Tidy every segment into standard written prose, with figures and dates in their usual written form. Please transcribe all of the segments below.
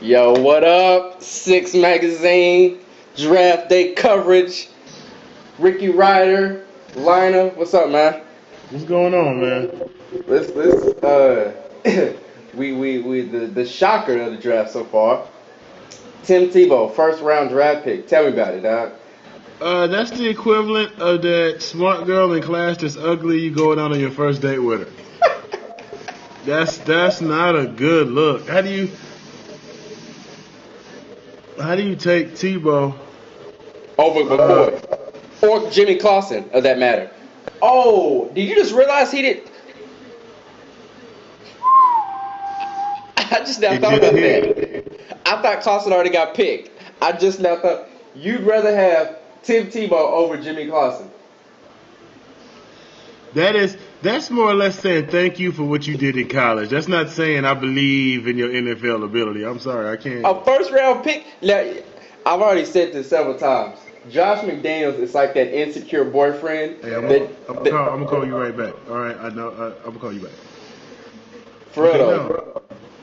Yo, what up? Six Magazine, draft day coverage. Ricky Ryder, Liner, what's up, man? What's going on, man? Let's we the shocker of the draft so far. Tim Tebow, first round draft pick. Tell me about it, dog. That's the equivalent of that smart girl in class that's ugly. You going out on your first date with her. That's not a good look. How do you take Tebow? Over McCoy. Or Jimmy Clausen, of that matter. Oh, did you just realize he did? I just now thought about that. I thought Clausen already got picked. I just now thought you'd rather have Tim Tebow over Jimmy Clausen. That's more or less saying thank you for what you did in college. That's not saying I believe in your NFL ability. I'm sorry, I can't. A first round pick. Now, I've already said this several times. Josh McDaniels is like that insecure boyfriend. Hey, I'm gonna call you right back. All right, I know. I'm gonna call you back. For real Okay, though. no.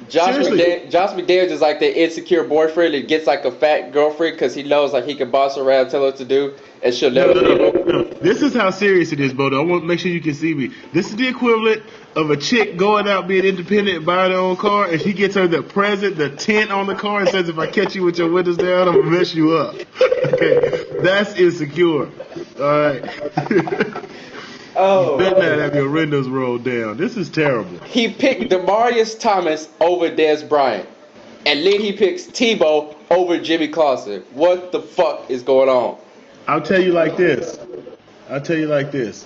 Josh Seriously. McDaniels is like that insecure boyfriend that gets like a fat girlfriend because he knows like he can boss her around, tell her what to do, and she'll No, never no, leave no, him. no. This is how serious it is, Bodo. I want to make sure you can see me. This is the equivalent of a chick going out being independent and buying her own car, and she gets her the present, the tint on the car, and says, "If I catch you with your windows down, I'm gonna mess you up." Okay, that's insecure. All right. Oh, You better not have your windows rolled down. This is terrible. he picked Demarius Thomas over Dez Bryant, and then he picks Tebow over Jimmy Clausen. What the fuck is going on? I'll tell you like this. I'll tell you like this.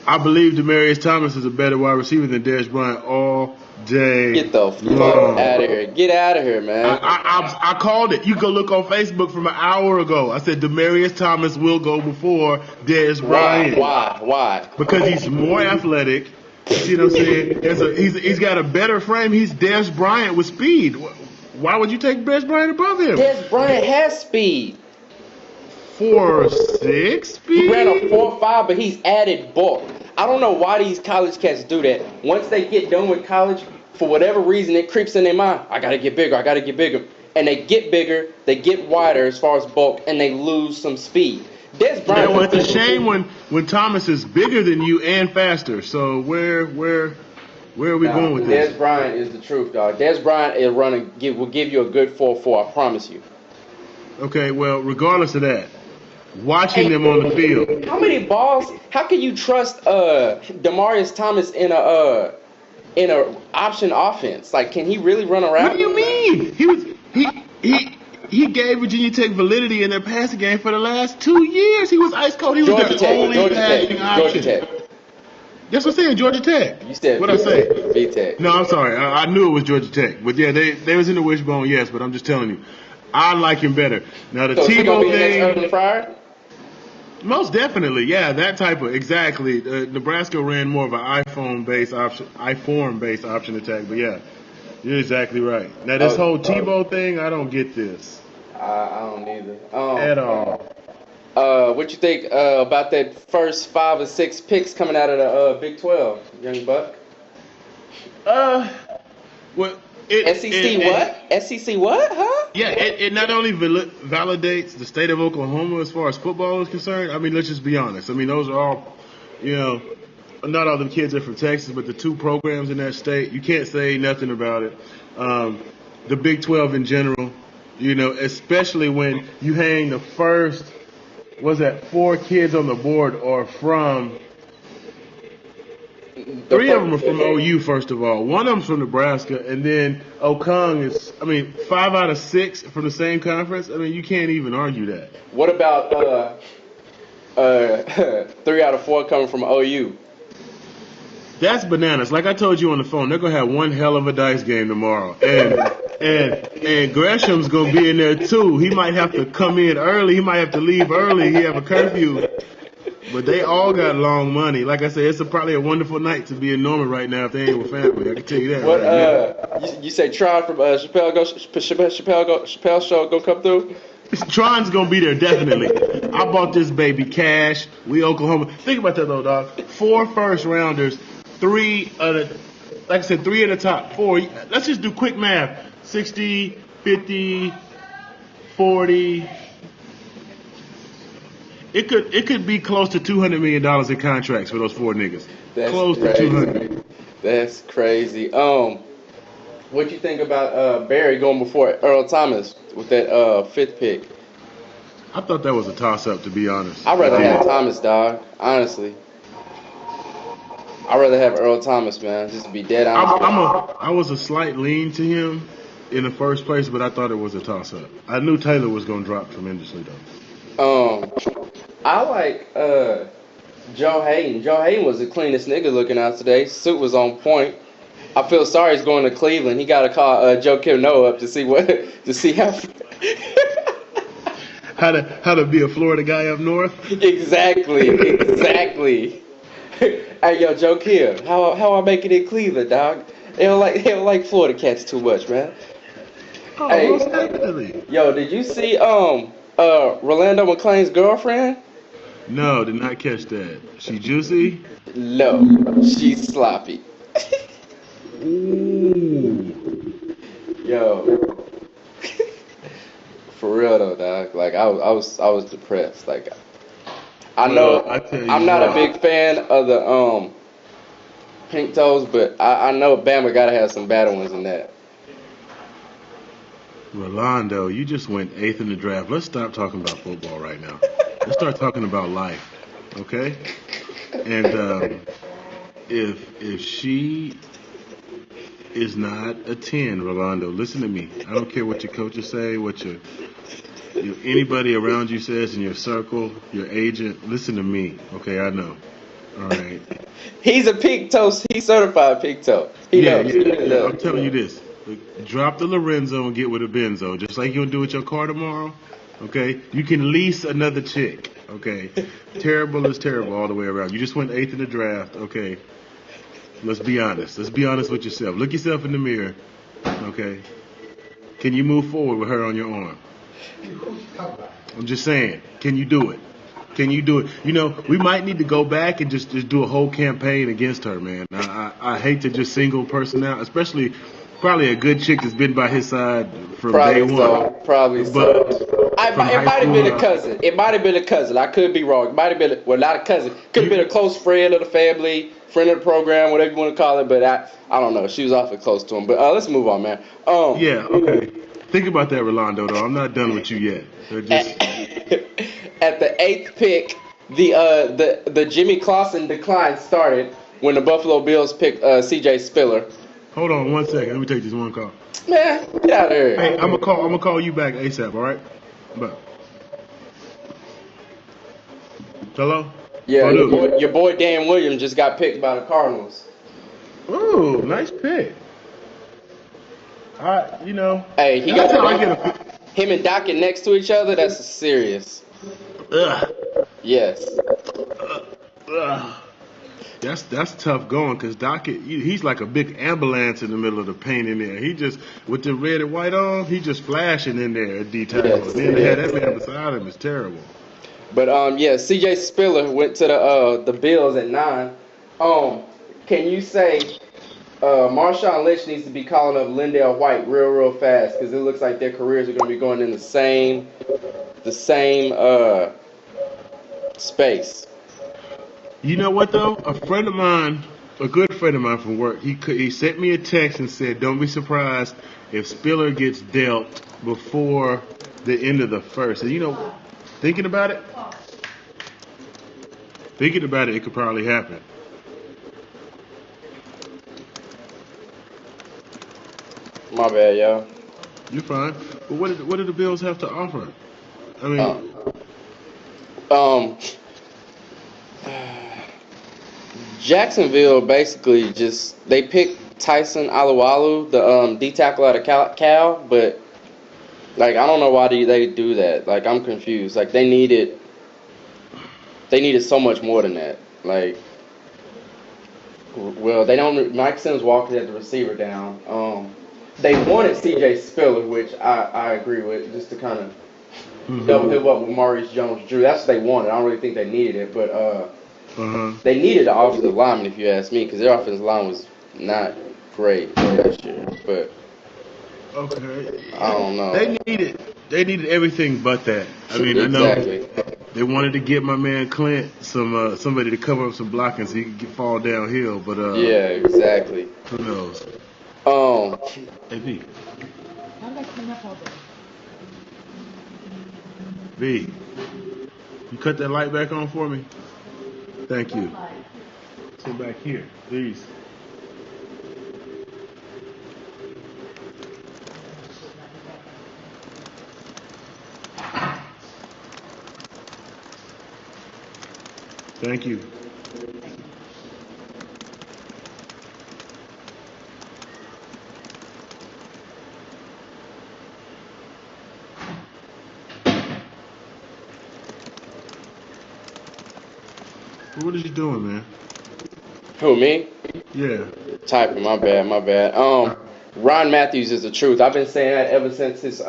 I believe Demarius Thomas is a better wide receiver than Dez Bryant all day Get the fuck long. out of here! Get out of here, man! I called it. You can go look on Facebook from an hour ago. I said Demarius Thomas will go before Dez Why? Bryant Why? because he's more athletic. You see what I'm saying? He's got a better frame. He's Dez Bryant with speed. Why would you take Dez Bryant above him? Dez Bryant has speed. 4.6 speed. He ran a 4.5, but he's added bulk. I don't know why these college cats do that. Once they get done with college, for whatever reason, it creeps in their mind. I gotta get bigger. And they get bigger, they get wider as far as bulk, and they lose some speed. Dez Yeah, Bryant. well, it's a shame when Thomas is bigger than you and faster. So where are we going with this? Dez Bryant is the truth, dog. Dez Bryant is will give you a good 4.4. I promise you. Okay, well, regardless of that, watching them on the field. How many balls? How can you trust Demarius Thomas in a option offense? Like, can he really run around? What do you mean? He gave Virginia Tech validity in their passing game for the last 2 years. He was ice cold. He was Georgia their Tech. only Georgia passing Tech. option. Georgia Tech. That's what I'm saying, Georgia Tech. You said What I say? VTech. No, I'm sorry. I knew it was Georgia Tech. But yeah, they was in the wishbone, yes, but I'm just telling you. I like him better. Now the So is he gonna Tebow be the next thing, Urban Fryer? most definitely, yeah, that type of exactly. Nebraska ran more of an iForm-based option attack, but yeah, you're exactly right. Now this whole Tebow thing, I don't get this I don't either. at all. What you think about that first 5 or 6 picks coming out of the Big 12, young buck? Well, SEC what? SEC what? Huh? Yeah, it not only validates the state of Oklahoma as far as football is concerned. I mean, let's just be honest. I mean, those are all, not all the kids are from Texas, but the 2 programs in that state, you can't say nothing about it. The Big 12 in general, especially when you hang the first, 4 kids on the board are from. 3 of them are from OU, first of all. 1 of them's from Nebraska, and then Okung is, 5 out of 6 from the same conference. I mean, you can't even argue that. What about 3 out of 4 coming from OU? That's bananas. Like I told you on the phone, they're gonna have one hell of a dice game tomorrow, and Gresham's gonna be in there too. He might have to come in early. He might have to leave early. He have a curfew. But they all got long money. Like I said, it's probably a wonderful night to be in Norman right now if they ain't with family. I can tell you that. What right now. you say Tron from Chappelle show gonna come through? Tron's gonna be there definitely. I bought this baby cash. We Oklahoma. Think about that though, dog. 4 first rounders, 3 of the, like I said, 3 of the top 4. Let's just do quick math. 60, 50, 40. It could be close to $200 million in contracts for those 4 niggas. That's Close crazy. to 200. That's crazy. What you think about Barry going before Earl Thomas with that 5th pick? I thought that was a toss-up, to be honest. I'd rather I have did. Thomas, dog. Honestly, I'd rather have Earl Thomas, man. Just to be dead honest. I was a slight lean to him in the first place, but I thought it was a toss-up. I knew Taylor was going to drop tremendously, though. I like Joe Hayden. Joe Hayden was the cleanest nigga looking out today. Suit was on point. I feel sorry he's going to Cleveland. He got to call Joe Kim Noah up to see how. How to be a Florida guy up north? Exactly. Hey, yo, Joe Kim, how I make it in Cleveland, dog? They don't like Florida cats too much, man. Oh, Hey. most definitely. Yo, did you see Rolando McClain's girlfriend? No, did not catch that. She juicy? No, she's sloppy. Ooh. Yo, for real though, dog. Like I was depressed. Like I know Well, I tell you I'm not a what. big fan of the pink toes, but I know Bama gotta have some bad ones in that. Rolando, you just went 8th in the draft. Let's stop talking about football right now. Let's start talking about life, okay? And if she is not a 10, Rolando, listen to me. I don't care what your coaches say, what your anybody around you says in your circle, your agent. Listen to me, okay? I know. All right. He's a pink toe. He's certified pink toe. He knows. He knows. I'm telling you this. Drop the Lorenzo and get with a Benzo, just like you'll do with your car tomorrow. Okay? You can lease another chick. Okay? Terrible is terrible all the way around. You just went 8th in the draft. Okay? Let's be honest. Let's be honest with yourself. Look yourself in the mirror. Okay? Can you move forward with her on your arm? I'm just saying. Can you do it? Can you do it? You know, we might need to go back and just do a whole campaign against her, man. I hate to just single a person out, especially probably a good chick that's been by his side from day one. Probably so. But It from might high have school been a on. cousin. It might have been a cousin. I could be wrong. It might have been, well, not a cousin. Could have been a close friend of the family, friend of the program, whatever you want to call it. But I don't know. She was awfully close to him. But let's move on, man. Yeah, okay. Think about that, Rolando, though. I'm not done with you yet. At the 8th pick, the Jimmy Clausen decline started when the Buffalo Bills picked C.J. Spiller. Hold on 1 second. Let me take this one call. Man, get out of here. Hey, I'm gonna call you back ASAP, all right? But hello? Yeah, Purdue. your boy Dan Williams just got picked by the Cardinals. Ooh, nice pick. You know. Hey, he That's got how I get a pick. him and Dockett next to each other. That's serious. Ugh. Yes. Ugh. That's tough going because Dockett, he's like a big ambulance in the middle of the paint in there. He just, with the red and white on, he just flashing in there at D-tackle. Yes, And then yes. that man beside him is terrible. But yeah, C.J. Spiller went to the Bills at 9. Can you say Marshawn Lynch needs to be calling up Lindell White real fast because it looks like their careers are going to be going in the same space. You know what though? A friend of mine, a good friend of mine from work, he sent me a text and said, "Don't be surprised if Spiller gets dealt before the end of the first." And you know, thinking about it, it could probably happen. My bad, y'all. You're fine. But what do the Bills have to offer? I mean, Jacksonville basically they picked Tyson Alualu, the D tackle out of Cal, but like I don't know why they do that. Like I'm confused. Like they needed so much more than that. Like, well, they don't. Mike Sims walked at the receiver down. They wanted C.J. Spiller, which I agree with, just to kind of double him up with Maurice Jones-Drew. That's what they wanted. I don't really think they needed it, but they needed an offensive lineman, if you ask me, because their offensive line was not great last year. But Okay. I don't know. They needed everything but that. I mean, I know Exactly. they wanted to get my man Clint somebody to cover up some blocking so he could fall downhill, but Yeah, exactly. who knows? Um, Hey V, you cut that light back on for me? Thank you. So back here, please. Thank you. What are you doing, man? who, me? Yeah. Typing, my bad, my bad. Ron Matthews is the truth. I've been saying that ever since his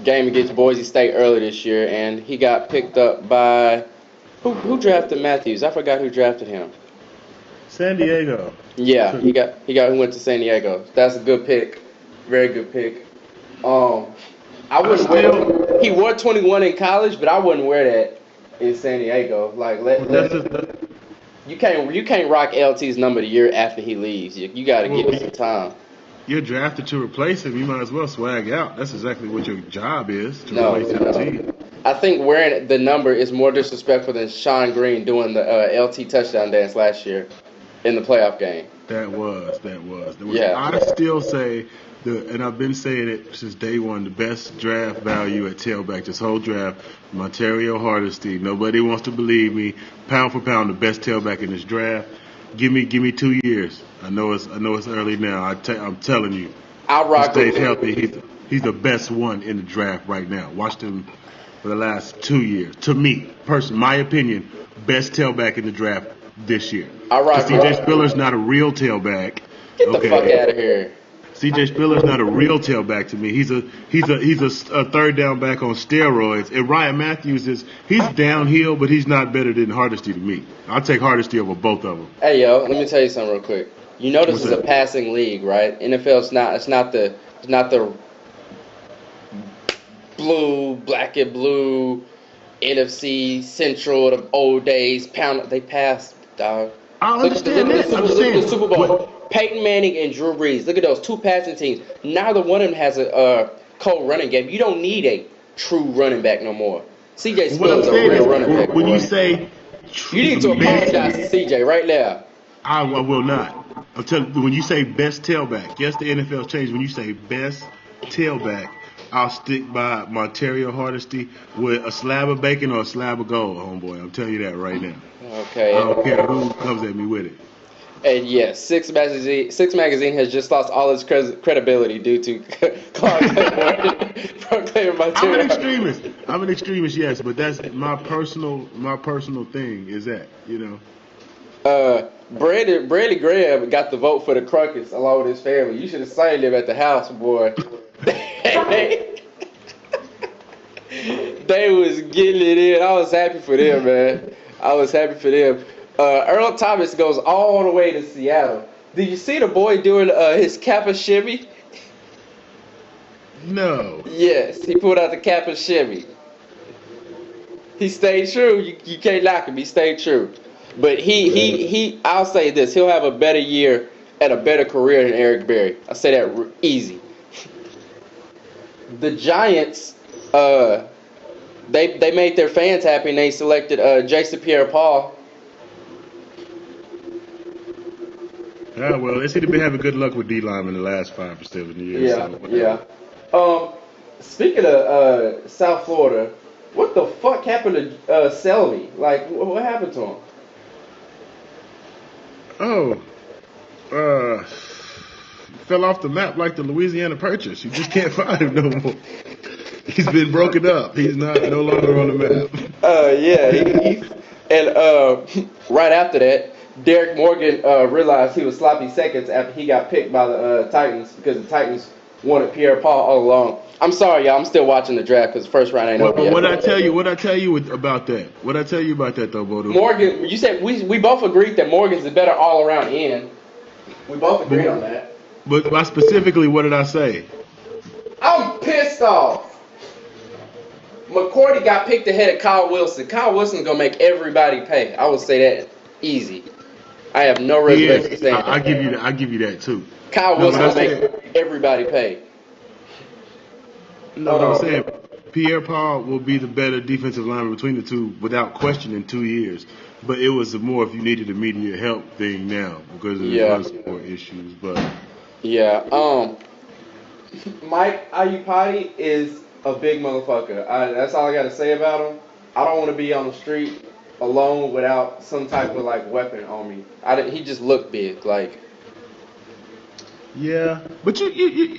game against Boise State earlier this year, and he got picked up by who drafted Matthews? I forgot who drafted him. San Diego. Yeah, he went to San Diego. That's a good pick, very good pick. I wouldn't wear. He wore 21 in college, but I wouldn't wear that in San Diego. Like you can't rock LT's number the year after he leaves. You got to give him some time. You're drafted to replace him. You might as well swag out. That's exactly what your job is, to No, replace LT. I think wearing the number is more disrespectful than Sean Green doing the LT touchdown dance last year in the playoff game. That was. Yeah. I still say, and I've been saying it since day one, the best draft value at tailback this whole draft, Montario Hardesty. Nobody wants to believe me. Pound for pound, the best tailback in this draft. Give me 2 years. I know it's early now. I'm telling you. I'll He rock stays with healthy. He's the best one in the draft right now. Watched him for the last 2 years. To me, my opinion, best tailback in the draft this year. I'll rock with CJ Spiller's not a real tailback. Get the fuck out of here. CJ Spiller's not a real tailback to me. He's a third down back on steroids. And Ryan Matthews he's downhill, but he's not better than Hardesty to me. I'll take Hardesty over both of them. Hey yo, let me tell you something real quick. You know this What's is that? a passing league, right? NFL it's not the black and blue NFC Central of old days pound. They pass, dog. I understand Look that. at the Super Bowl. Peyton Manning and Drew Brees. Look at those two passing teams. Neither one of them has a cold running game. You don't need a true running back no more. CJ Spiller's a real running back. When boy. you say You need to apologize to CJ right now. I will not. I'll tell you, when you say best tailback, yes, the NFL's changed. When you say best tailback, I'll stick by Montario Hardesty with a slab of bacon or a slab of gold, homeboy. I'm telling you that right now. Okay. I don't care who comes at me with it. And yes, Six Magazine has just lost all its credibility due to Clark proclaiming Montario. I'm an extremist, yes, but that's my personal thing. Is that Brady Graham got the vote for the Crocus along with his family. You should have seen them at the house, boy. They was getting it in. I was happy for them, man. I was happy for them. Earl Thomas goes all the way to Seattle. Did you see the boy doing his Kappa shimmy? No. Yes, he pulled out the Kappa shimmy. He stayed true. You can't knock him. He stayed true. But he I'll say this, he'll have a better year and a better career than Eric Berry. I say that easy. The Giants, they made their fans happy and they selected Jason Pierre-Paul. Yeah, well, they seem to be having good luck with D-linemen in the last 5 or 7 years. Yeah. Speaking of South Florida, what the fuck happened to Selby? Like, what happened to him? Fell off the map like the Louisiana Purchase. You just can't find him no more. He's been broken up. He's no longer on the map. And right after that, Derek Morgan realized he was sloppy seconds after he got picked by the Titans because the Titans wanted Pierre-Paul all along. I'm sorry, y'all. I'm still watching the draft because the first round ain't over yet. What I tell you about that? What I tell you about that though, Bodo? Morgan, you said we both agreed that Morgan's a better all-around end. We both agreed on that. But specifically, what did I say? pissed off. McCourty got picked ahead of Kyle Wilson. Kyle Wilson's gonna make everybody pay. I would say that easy. I have no reservation saying that. I give you that too. Kyle Wilson will make everybody pay. No, what I'm saying, Pierre-Paul will be the better defensive lineman between the two without question in 2 years. But it was more if you needed immediate help thing now because of the run support issues. But Mike Iupati is a big motherfucker. That's all I got to say about him. I don't want to be on the street alone without some type of like weapon on me. He just looked big, like. Yeah, but you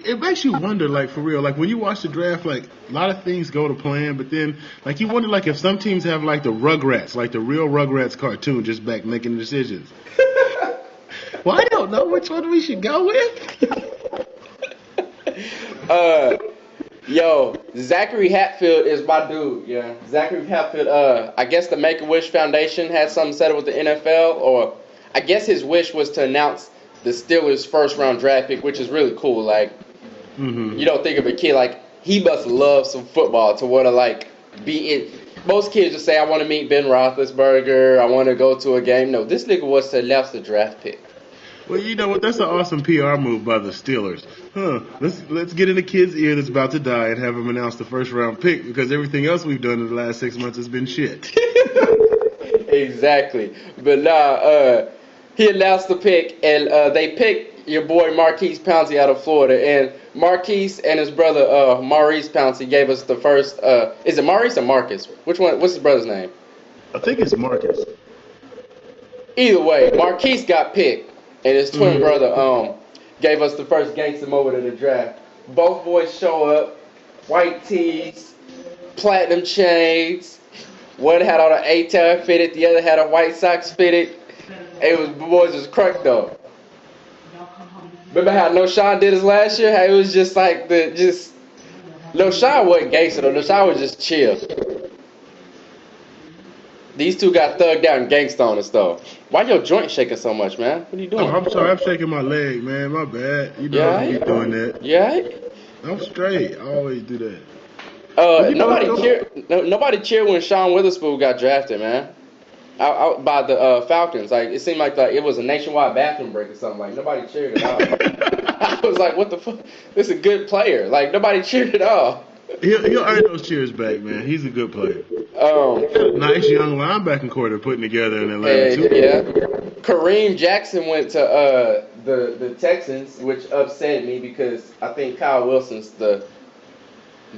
it makes you wonder, like, for real, like when you watch the draft, like a lot of things go to plan, but then like you wonder, like, if some teams have like the Rugrats, like the real Rugrats cartoon, just back making decisions. Well, I don't know which one we should go with. Yo, Zachary Hatfield is my dude. Yeah, Zachary Hatfield. I guess the Make-A-Wish Foundation had something set up with the NFL, or I guess his wish was to announce the Steelers' first-round draft pick, which is really cool. Like, you don't think of a kid like he must love some football to want to like be in. Most kids just say, "I want to meet Ben Roethlisberger. I want to go to a game." No, this nigga was to announce the draft pick. Well, you know what? That's an awesome PR move by the Steelers. Let's get in the kid's ear that's about to die and have him announce the first-round pick because everything else we've done in the last 6 months has been shit. Exactly, but nah. He announced the pick, and they picked your boy Maurkice Pouncey out of Florida. And Maurkice and his brother Maurice Pouncey gave us the first. Is it Maurice or Marcus? Which one? What's his brother's name? I think it's Marcus. Either way, Maurkice got picked, and his twin brother gave us the first gangster moment of the draft. Both boys show up, white tees, platinum chains. One had on an A-tag fitted, the other had a White Sox fitted. Boys was cracked though. Remember how No Sean did his last year? How it was just like No Sean wasn't gangster though. No Sean was just chill. These two got thugged out and gangsta on us though. Why your joint shaking so much, man? What are you doing? Oh, I'm sorry, I'm shaking my leg, man. My bad. You know I keep doing that. Yeah. I'm straight. I always do that. Nobody cheered when Sean Witherspoon got drafted, man. Out by the Falcons. Like, it seemed like it was a nationwide bathroom break or something. Like, nobody cheered at all. I was like, what the fuck? This is a good player. Like, nobody cheered at all. He'll earn those cheers back, man. He's a good player. Nice young linebacking core they're putting together in Atlanta, too. Yeah. Kareem Jackson went to the Texans, which upset me because I think Kyle Wilson's the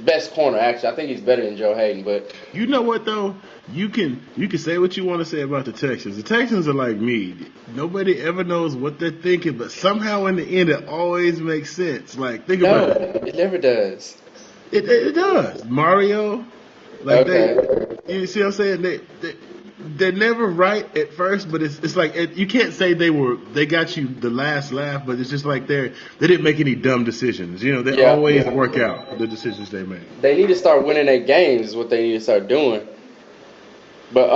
best corner, actually. I think he's better than Joe Hayden, but... You know what, though? You can say what you want to say about the Texans. The Texans are like me. Nobody ever knows what they're thinking, but somehow in the end it always makes sense. Like, think about it. No, it never does. It does. Mario, like you see what I'm saying? They're never right at first, but it's like you can't say they got you the last laugh, but it's just like they didn't make any dumb decisions. You know, they always work out the decisions they make. They need to start winning their games. Is what they need to start doing. But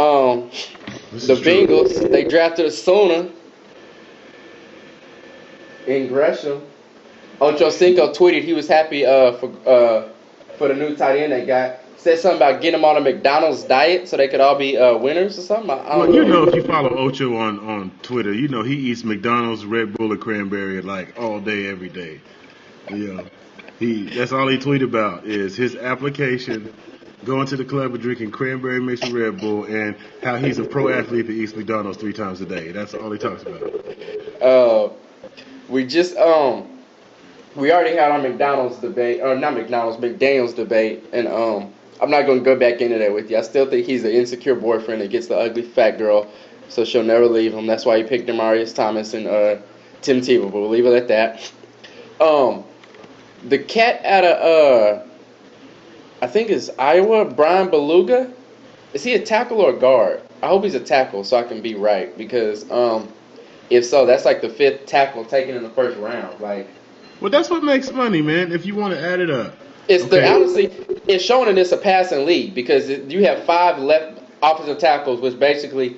the Bengals, they drafted Asuna in Gresham. Ocho Cinco tweeted he was happy for the new tight end they got. Said something about getting them on a McDonald's diet so they could all be winners or something. I don't know. You know, if you follow Ocho on Twitter, you know he eats McDonald's, Red Bull, or cranberry like all day, every day. You know, that's all he tweet about is his application, going to the club and drinking cranberry mixed with Red Bull, and how he's a pro athlete that eats McDonald's 3 times a day. That's all he talks about. We already had our McDonald's debate, or not McDonald's, McDaniel's debate, and I'm not going to go back into that with you. I still think he's an insecure boyfriend that gets the ugly fat girl, so she'll never leave him. That's why he picked Demaryius Thomas and Tim Tebow, but we'll leave it at that. The cat out of, I think it's Iowa, Brian Beluga. Is he a tackle or a guard? I hope he's a tackle so I can be right, because if so, that's like the 5th tackle taken in the first round. Like, well, that's what makes money, man, if you want to add it up. Honestly, it's showing that it's a passing league because you have 5 left offensive tackles, which basically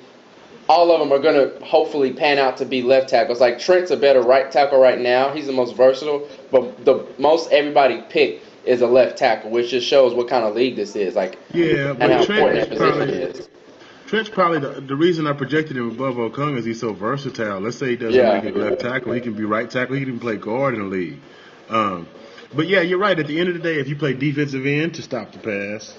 all of them are going to hopefully pan out to be left tackles. Like, Trent's a better right tackle right now. He's the most versatile, but the most everybody picked is a left tackle, which just shows what kind of league this is, like, Yeah, and how but important that position is. Trent's probably the reason I projected him above Okung is he's so versatile. Let's say he doesn't Yeah. make it left tackle, he can be right tackle, he can even play guard in the league. Um, but yeah, you're right. At the end of the day, if you play defensive end to stop the pass,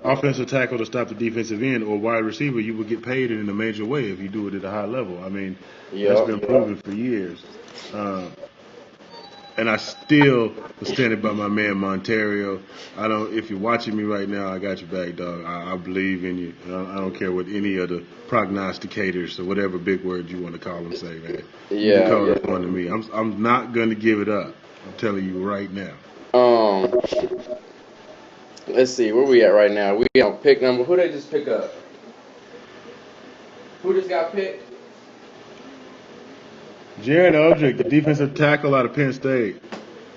offensive tackle to stop the defensive end, or wide receiver, you will get paid in a major way if you do it at a high level. I mean, that's been proven for years. And I still was standing by my man Montario. I don't. If you're watching me right now, I got your back, dog. I believe in you. I don't care what any of the prognosticators or whatever big word you want to call them say, man. You can call it one to me. I'm not gonna give it up. I'm telling you right now. Let's see, where we at right now? We on pick number. Who they just pick up? Who just got picked? Jared Odrick, the defensive tackle out of Penn State.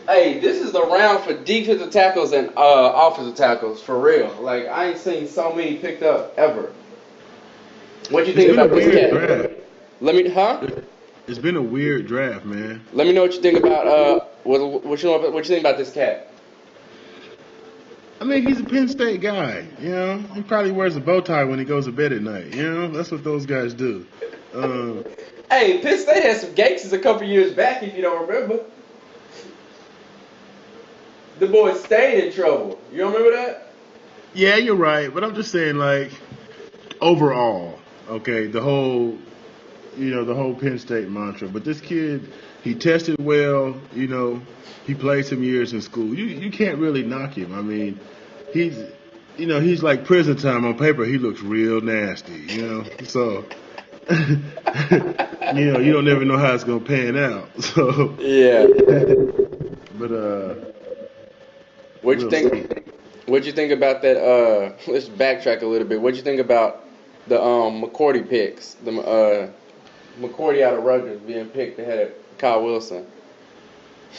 Hey, this is the round for defensive tackles and offensive tackles, for real. Like, I ain't seen so many picked up ever. What you think about this cat? It's been a weird draft, man. Let me know what you think about what you think about this cat. I mean, he's a Penn State guy. You know, he probably wears a bow tie when he goes to bed at night. You know, that's what those guys do. Hey, Penn State had some gangsters a couple years back, if you don't remember. The boys stayed in trouble. You don't remember that? Yeah, you're right. But I'm just saying, like, overall, okay, the whole Penn State mantra. But this kid, he tested well. You know, he played some years in school. You can't really knock him. I mean, he's like prison time on paper. He looks real nasty. You know, so. You don't never know how it's gonna pan out. So yeah. But what'd you think? What'd you think about that? Let's backtrack a little bit. What'd you think about the McCourty picks? The McCourty out of Rutgers being picked ahead of Kyle Wilson.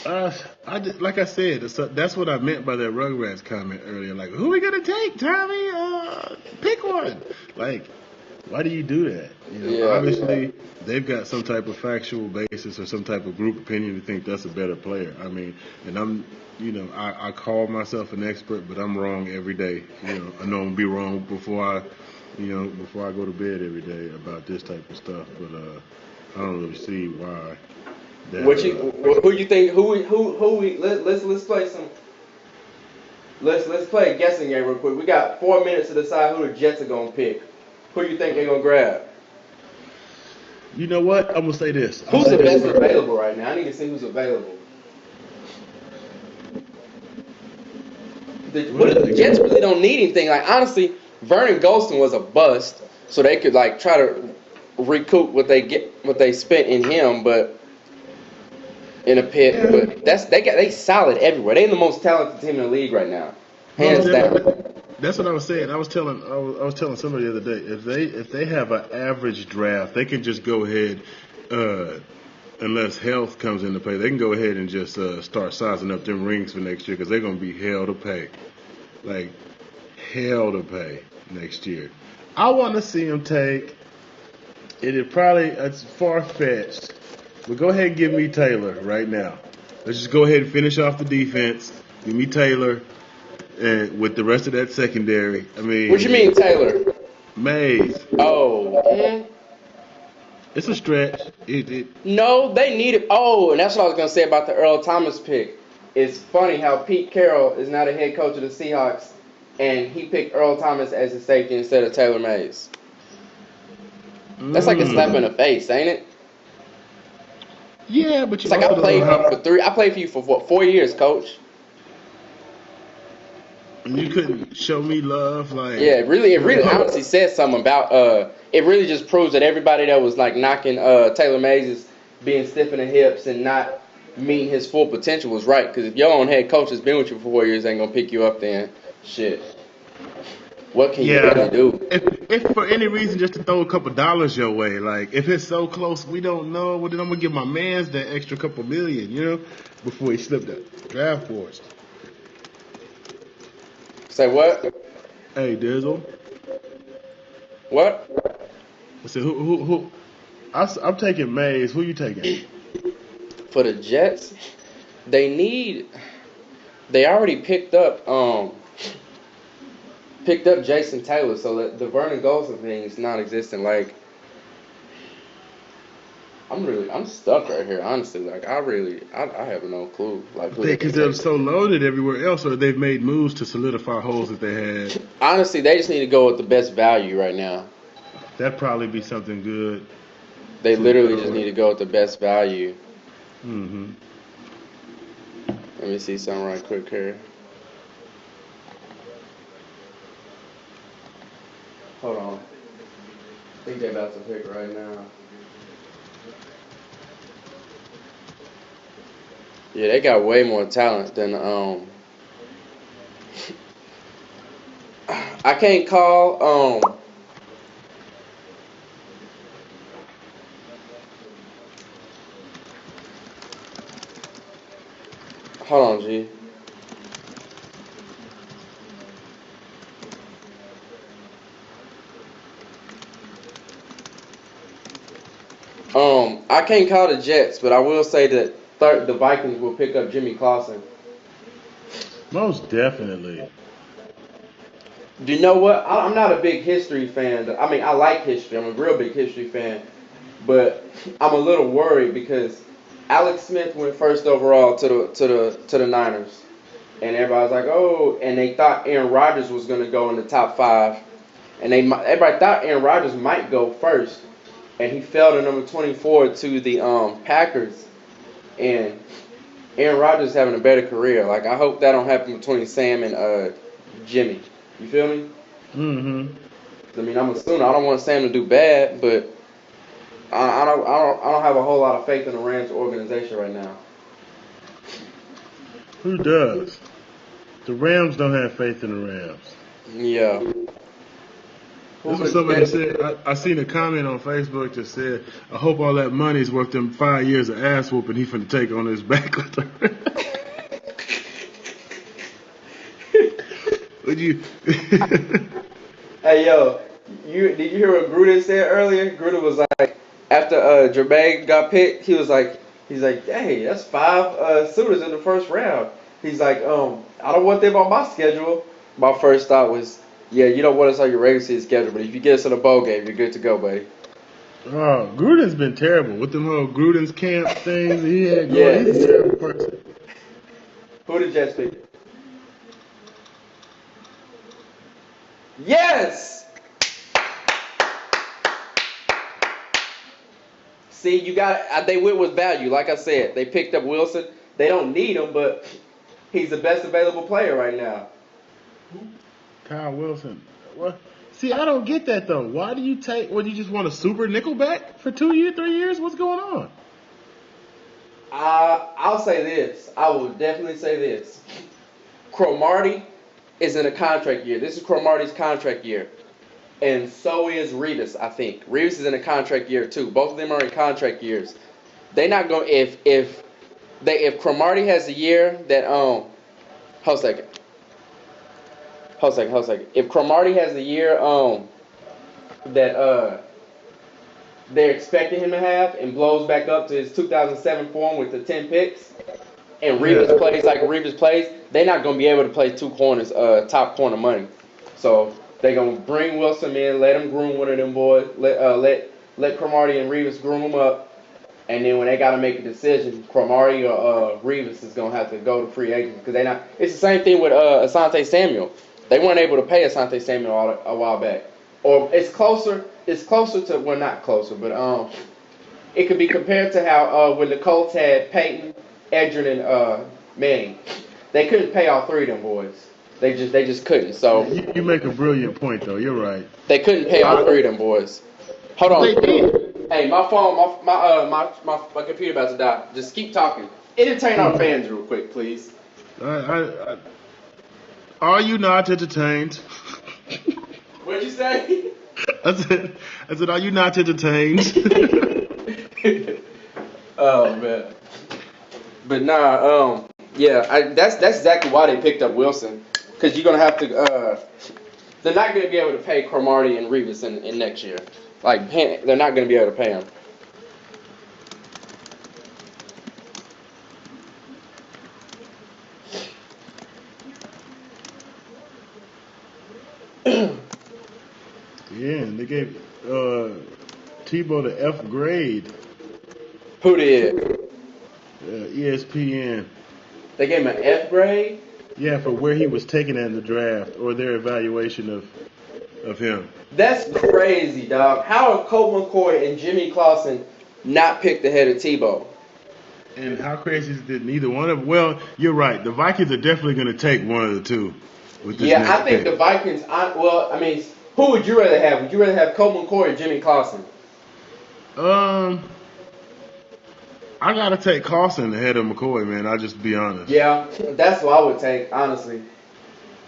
Like I said, that's what I meant by that Rugrats comment earlier. Like, who are we gonna take, Tommy? Pick one. Like. Why do you do that? You know, obviously, they've got some type of factual basis or some type of group opinion to think that's a better player. I mean, and I call myself an expert, but I'm wrong every day. You know, I know I'm gonna be wrong before I go to bed every day about this type of stuff. But I don't really see why. Who you think? Let's play some. Let's play a guessing game real quick. We got 4 minutes to decide who the Jets are gonna pick. Who do you think they're going to grab? You know what? I'm going to say this. Who's the best available right now? I need to see who's available. The Jets really don't need anything. Like, honestly, Vernon Golston was a bust, so they could, like, try to recoup what they spent in him, but in a pit. But they solid everywhere. They're the most talented team in the league right now. Hands down. That's what I was saying. I was telling somebody the other day, if they have an average draft, they can just go ahead, unless health comes into play, they can go ahead and just start sizing up them rings for next year because they're going to be hell to pay. Like, hell to pay next year. I want to see them take, it's far-fetched, but go ahead and give me Taylor right now. Let's just go ahead and finish off the defense. Give me Taylor. And with the rest of that secondary, I mean. What you mean, Taylor? Mays. Oh. It's a stretch. No, they need it. Oh, and that's what I was going to say about the Earl Thomas pick. It's funny how Pete Carroll is now the head coach of the Seahawks, and he picked Earl Thomas as a safety instead of Taylor Mays. That's like a slap in the face, ain't it? Yeah, but it's like I played for you for what, 4 years, coach? You couldn't show me love, like. Yeah, it really honestly says something about. It really just proves that everybody that was like knocking Taylor Mays is being stiff in the hips and not meeting his full potential was right. Because if your own head coach has been with you for 4 years, ain't gonna pick you up, then shit. What can you really do? If for any reason just to throw a couple dollars your way, like if it's so close we don't know, well then I'm gonna give my man's that extra couple million, you know, before he slipped that draft boards. Say what? Hey, Dizzle. What? I said, who? I'm taking Mays. Who you taking? For the Jets, they need. They already picked up Jason Taylor, so the Vernon Golson thing is non-existent. Like I'm stuck right here, honestly. Like I have no clue. Like who they Because can they're take. so loaded everywhere else, or they've made moves to solidify holes that they had. Honestly, they just need to go with the best value right now. That'd probably be something good They to literally go just need with. to go with the best value. Mm-hmm. Let me see something right quick here. Hold on. I think they're about to pick right now. Yeah, they got way more talent than I can't call hold on, G. I can't call the Jets, but I will say that the Vikings will pick up Jimmy Clausen. Most definitely. Do you know what? I'm not a big history fan. I mean, I like history. I'm a real big history fan, but I'm a little worried because Alex Smith went first overall to the Niners, and everybody's like, oh, and they thought Aaron Rodgers was gonna go in the top five, and everybody thought Aaron Rodgers might go first, and he fell to number 24 to the Packers, and Aaron Rodgers having a better career. Like I hope that don't happen between Sam and Jimmy. You feel me? Mm-hmm. I mean, I'm assuming I don't want Sam to do bad, but I don't have a whole lot of faith in the Rams organization right now. Who does? The Rams don't have faith in the Rams. Yeah. This was somebody said. I seen a comment on Facebook that said, "I hope all that money's worth them 5 years of ass whooping he finna take on his back." Would you? Hey yo, did you hear what Gruden said earlier? Gruden was like, after Jermaine got picked, he's like, hey, that's five suitors in the first round. He's like, I don't want them on my schedule. My first thought was, yeah, you don't want us on your regular season schedule, but if you get us in a bowl game, you're good to go, buddy. Oh, Gruden's been terrible with them whole Gruden's camp things he had going. He's a Yes. terrible person. Who did Jets pick? Yes. See, you got they went with value. Like I said, they picked up Wilson. They don't need him, but he's the best available player right now. Kyle Wilson. What? See, I don't get that though. Why do you take? What, you just want a super nickelback for 2 years, 3 years? What's going on? I'll say this. I will definitely say this. Cromartie is in a contract year. This is Cromartie's contract year. And so is Revis, I think. Revis is in a contract year too. Both of them are in contract years. They not going if Cromartie has a year that hold a second. Hold a second. If Cromartie has the year that they're expecting him to have and blows back up to his 2007 form with the 10 picks, and Revis plays like Revis plays, they're not gonna be able to play two corners, top corner money. So they're gonna bring Wilson in, let him groom one of them boys, let Cromartie and Revis groom them up, and then when they gotta make a decision, Cromartie or Revis is gonna have to go to free agents because they not. It's the same thing with Asante Samuel. They weren't able to pay Asante Samuel a while back, or it's closer. It's closer to not closer, but it could be compared to how when the Colts had Peyton, Edgerrin, and Manning, they couldn't pay all three of them boys. They just couldn't. So You make a brilliant point though. You're right. they couldn't pay all three of them boys. Hold on. They did. Hey, my phone, my computer about to die. Just keep talking. Entertain our fans real quick, please. Are you not entertained? What'd you say? I said, are you not entertained? Oh man. But nah, yeah, that's exactly why they picked up Wilson, because you're gonna have to. They're not gonna be able to pay Cromartie and Revis in next year. Like they're not gonna be able to pay them. Yeah, and they gave Tebow the F grade. Who did? ESPN. They gave him an F grade? Yeah, for where he was taken in the draft or their evaluation of him. That's crazy, dog. How are Colt McCoy and Jimmy Clausen not picked ahead of Tebow? And how crazy is that neither one of them? Well, you're right. The Vikings are definitely going to take one of the two. With this Yeah, next I think pick. the Vikings. Who would you rather have? Would you rather have Colt McCoy or Jimmy Clausen? I gotta take Carson ahead of McCoy, man. I'll just be honest. Yeah, that's what I would take, honestly.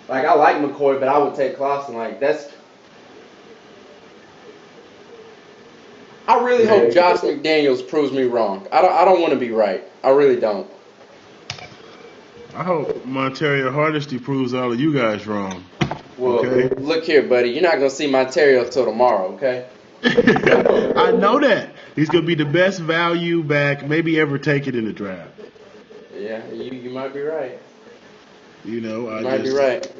Like, I like McCoy, but I would take Clausen. Like, that's. I really hope Josh McDaniels proves me wrong. I don't want to be right. I really don't. I hope Montario Hardesty proves all of you guys wrong. Well, Okay. look here, buddy. You're not going to see Montario till tomorrow, okay? I know that. He's gonna be the best value back maybe ever taken in the draft. Yeah, you might be right. You know, You might be right.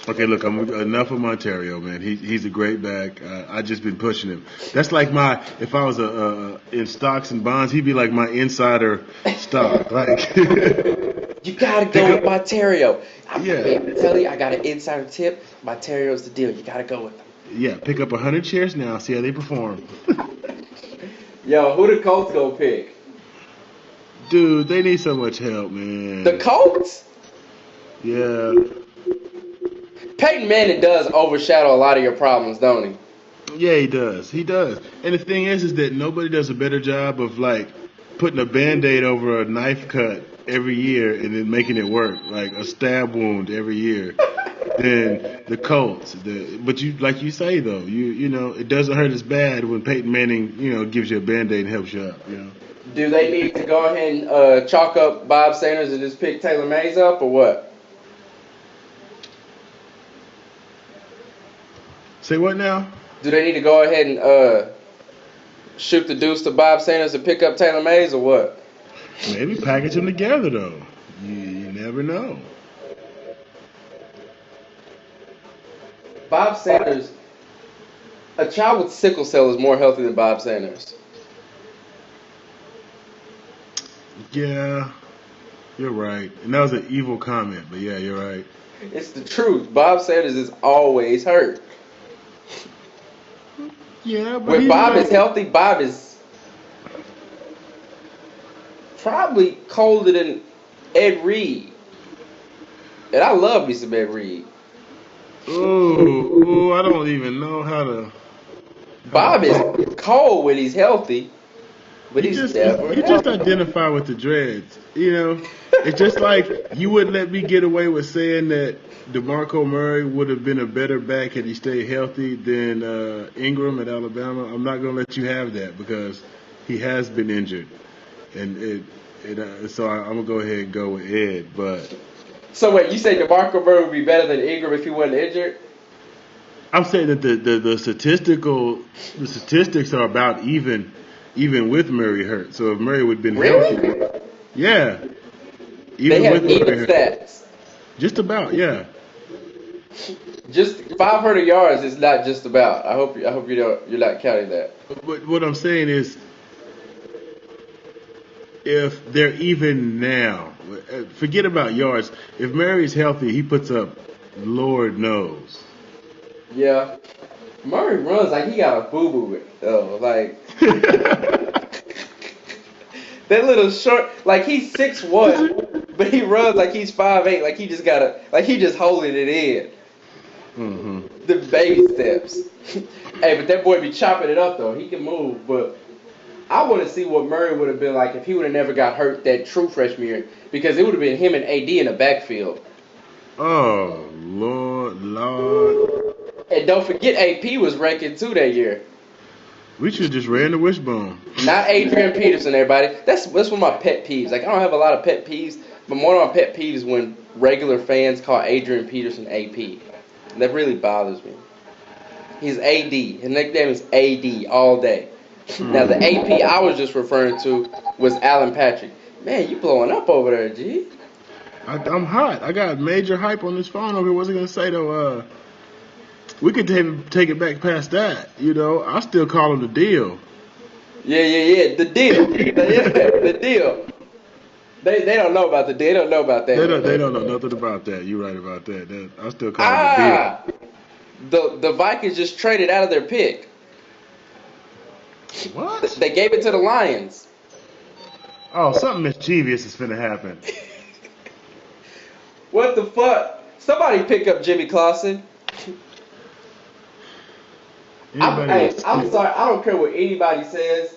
Okay, look, I'm enough of Montario, man. He's a great back. I just been pushing him. That's like if I was in stocks and bonds, he'd be like my insider stock. Like You gotta go with Montario. Yeah. Baby, tell you, I got an insider tip. Montario's the deal. You gotta go with him. yeah, pick up 100 shares now, see how they perform. Yo, who the Colts gonna pick? Dude, they need so much help, man. The Colts? Yeah. Peyton Manning does overshadow a lot of your problems, don't he? Yeah, he does. He does. And the thing is that nobody does a better job of like putting a Band-Aid over a knife cut every year and then making it work, like a stab wound every year, than the Colts. But you, like you say though, you know, it doesn't hurt as bad when Peyton Manning, you know, gives you a Band-Aid and helps you up, you know. Do they need to go ahead and chalk up Bob Sanders and just pick Taylor Mays up, or what? Say what now? Do they need to go ahead and shoot the deuce to Bob Sanders and pick up Taylor Mays, or what? Maybe package them together though. You never know. Bob Sanders, a child with sickle cell is more healthy than Bob Sanders. Yeah, you're right. And that was an evil comment, but yeah, you're right. It's the truth. Bob Sanders is always hurt. Yeah, but When he's Bob not- is healthy, Bob is probably colder than Ed Reed. And I love me some Ed Reed. Ooh, I don't even know how to. Bob is cold when he's healthy, but he's never you just healthy. identify with the dreads. You know, it's just like you wouldn't let me get away with saying that DeMarco Murray would have been a better back had he stayed healthy than Ingram at Alabama. I'm not gonna let you have that because he has been injured, and so I'm gonna go ahead and go with Ed. But So wait, you say DeMarco Murray would be better than Ingram if he wasn't injured? I'm saying that the statistics are about even with Murray hurt. So if Murray would have been Really? healthy, yeah, They have Murray even hurt. stats. Just about, yeah. Just 500 yards is not just about. I hope you're not counting that. But what I'm saying is, if they're even now, forget about yards. If Murray's healthy, he puts up, Lord knows. Yeah. Murray runs like he got a boo-boo though. Like that little short, like he's 6'1", but he runs like he's 5'8", like he just holding it in. Mm-hmm. The baby steps. Hey, but that boy be chopping it up though. He can move, but I want to see what Murray would have been like if he would have never got hurt that true freshman year, because it would have been him and AD in the backfield. Oh, Lord. And don't forget, AP was ranking too that year. We should have just ran the wishbone. Not Adrian Peterson, everybody. That's one of my pet peeves. Like, I don't have a lot of pet peeves, but one of my pet peeves is when regular fans call Adrian Peterson AP. And that really bothers me. He's AD. His nickname is AD all day. Now, the AP I was just referring to was Alan Patrick. Man, you blowing up over there, G. I'm hot. I got major hype on this phone over here. What's I gonna say though? We could take it back past that. You know, I still call him the deal. Yeah. The deal. The deal. They don't know about the deal. They don't know about that. They don't know nothing about that. You're right about that. I still call him the deal. The Vikings just traded out of their pick. What? They gave it to the Lions. Oh, something mischievous is finna happen. What the fuck? Somebody pick up Jimmy Clausen. I'm sorry. I don't care what anybody says.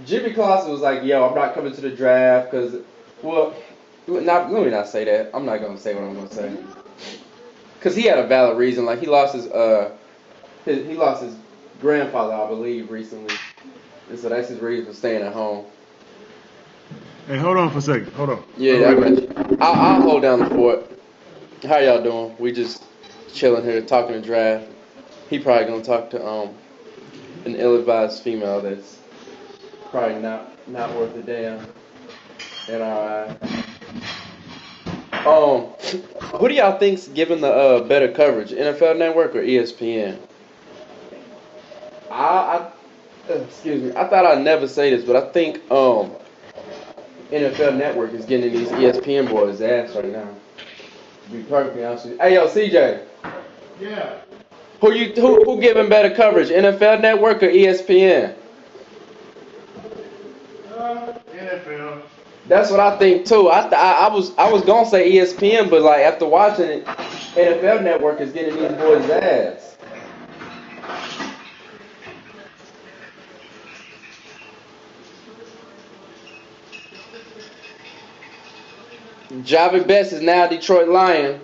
Jimmy Clausen was like, "Yo, I'm not coming to the draft because, well, let me not say that. I'm not gonna say what I'm gonna say because he had a valid reason. Like he lost his grandfather, I believe, recently, and so that's his reason for staying at home." Hey, hold on for a second. Hold on. Yeah, I got you. I'll hold down the fort. How y'all doing? We just chilling here talking to draft. He probably gonna talk to an ill-advised female that's probably not worth a damn in our eye. Who do y'all think's giving the better coverage, NFL Network or ESPN? Excuse me. I thought I'd never say this, but I think NFL Network is getting these ESPN boys' ass right now. To be perfectly honest with you. Hey, yo, CJ. Yeah. Who giving better coverage, NFL Network or ESPN? NFL. That's what I think too. I was gonna say ESPN, but like after watching it, NFL Network is getting these boys' ass. Javi Best is now a Detroit Lion.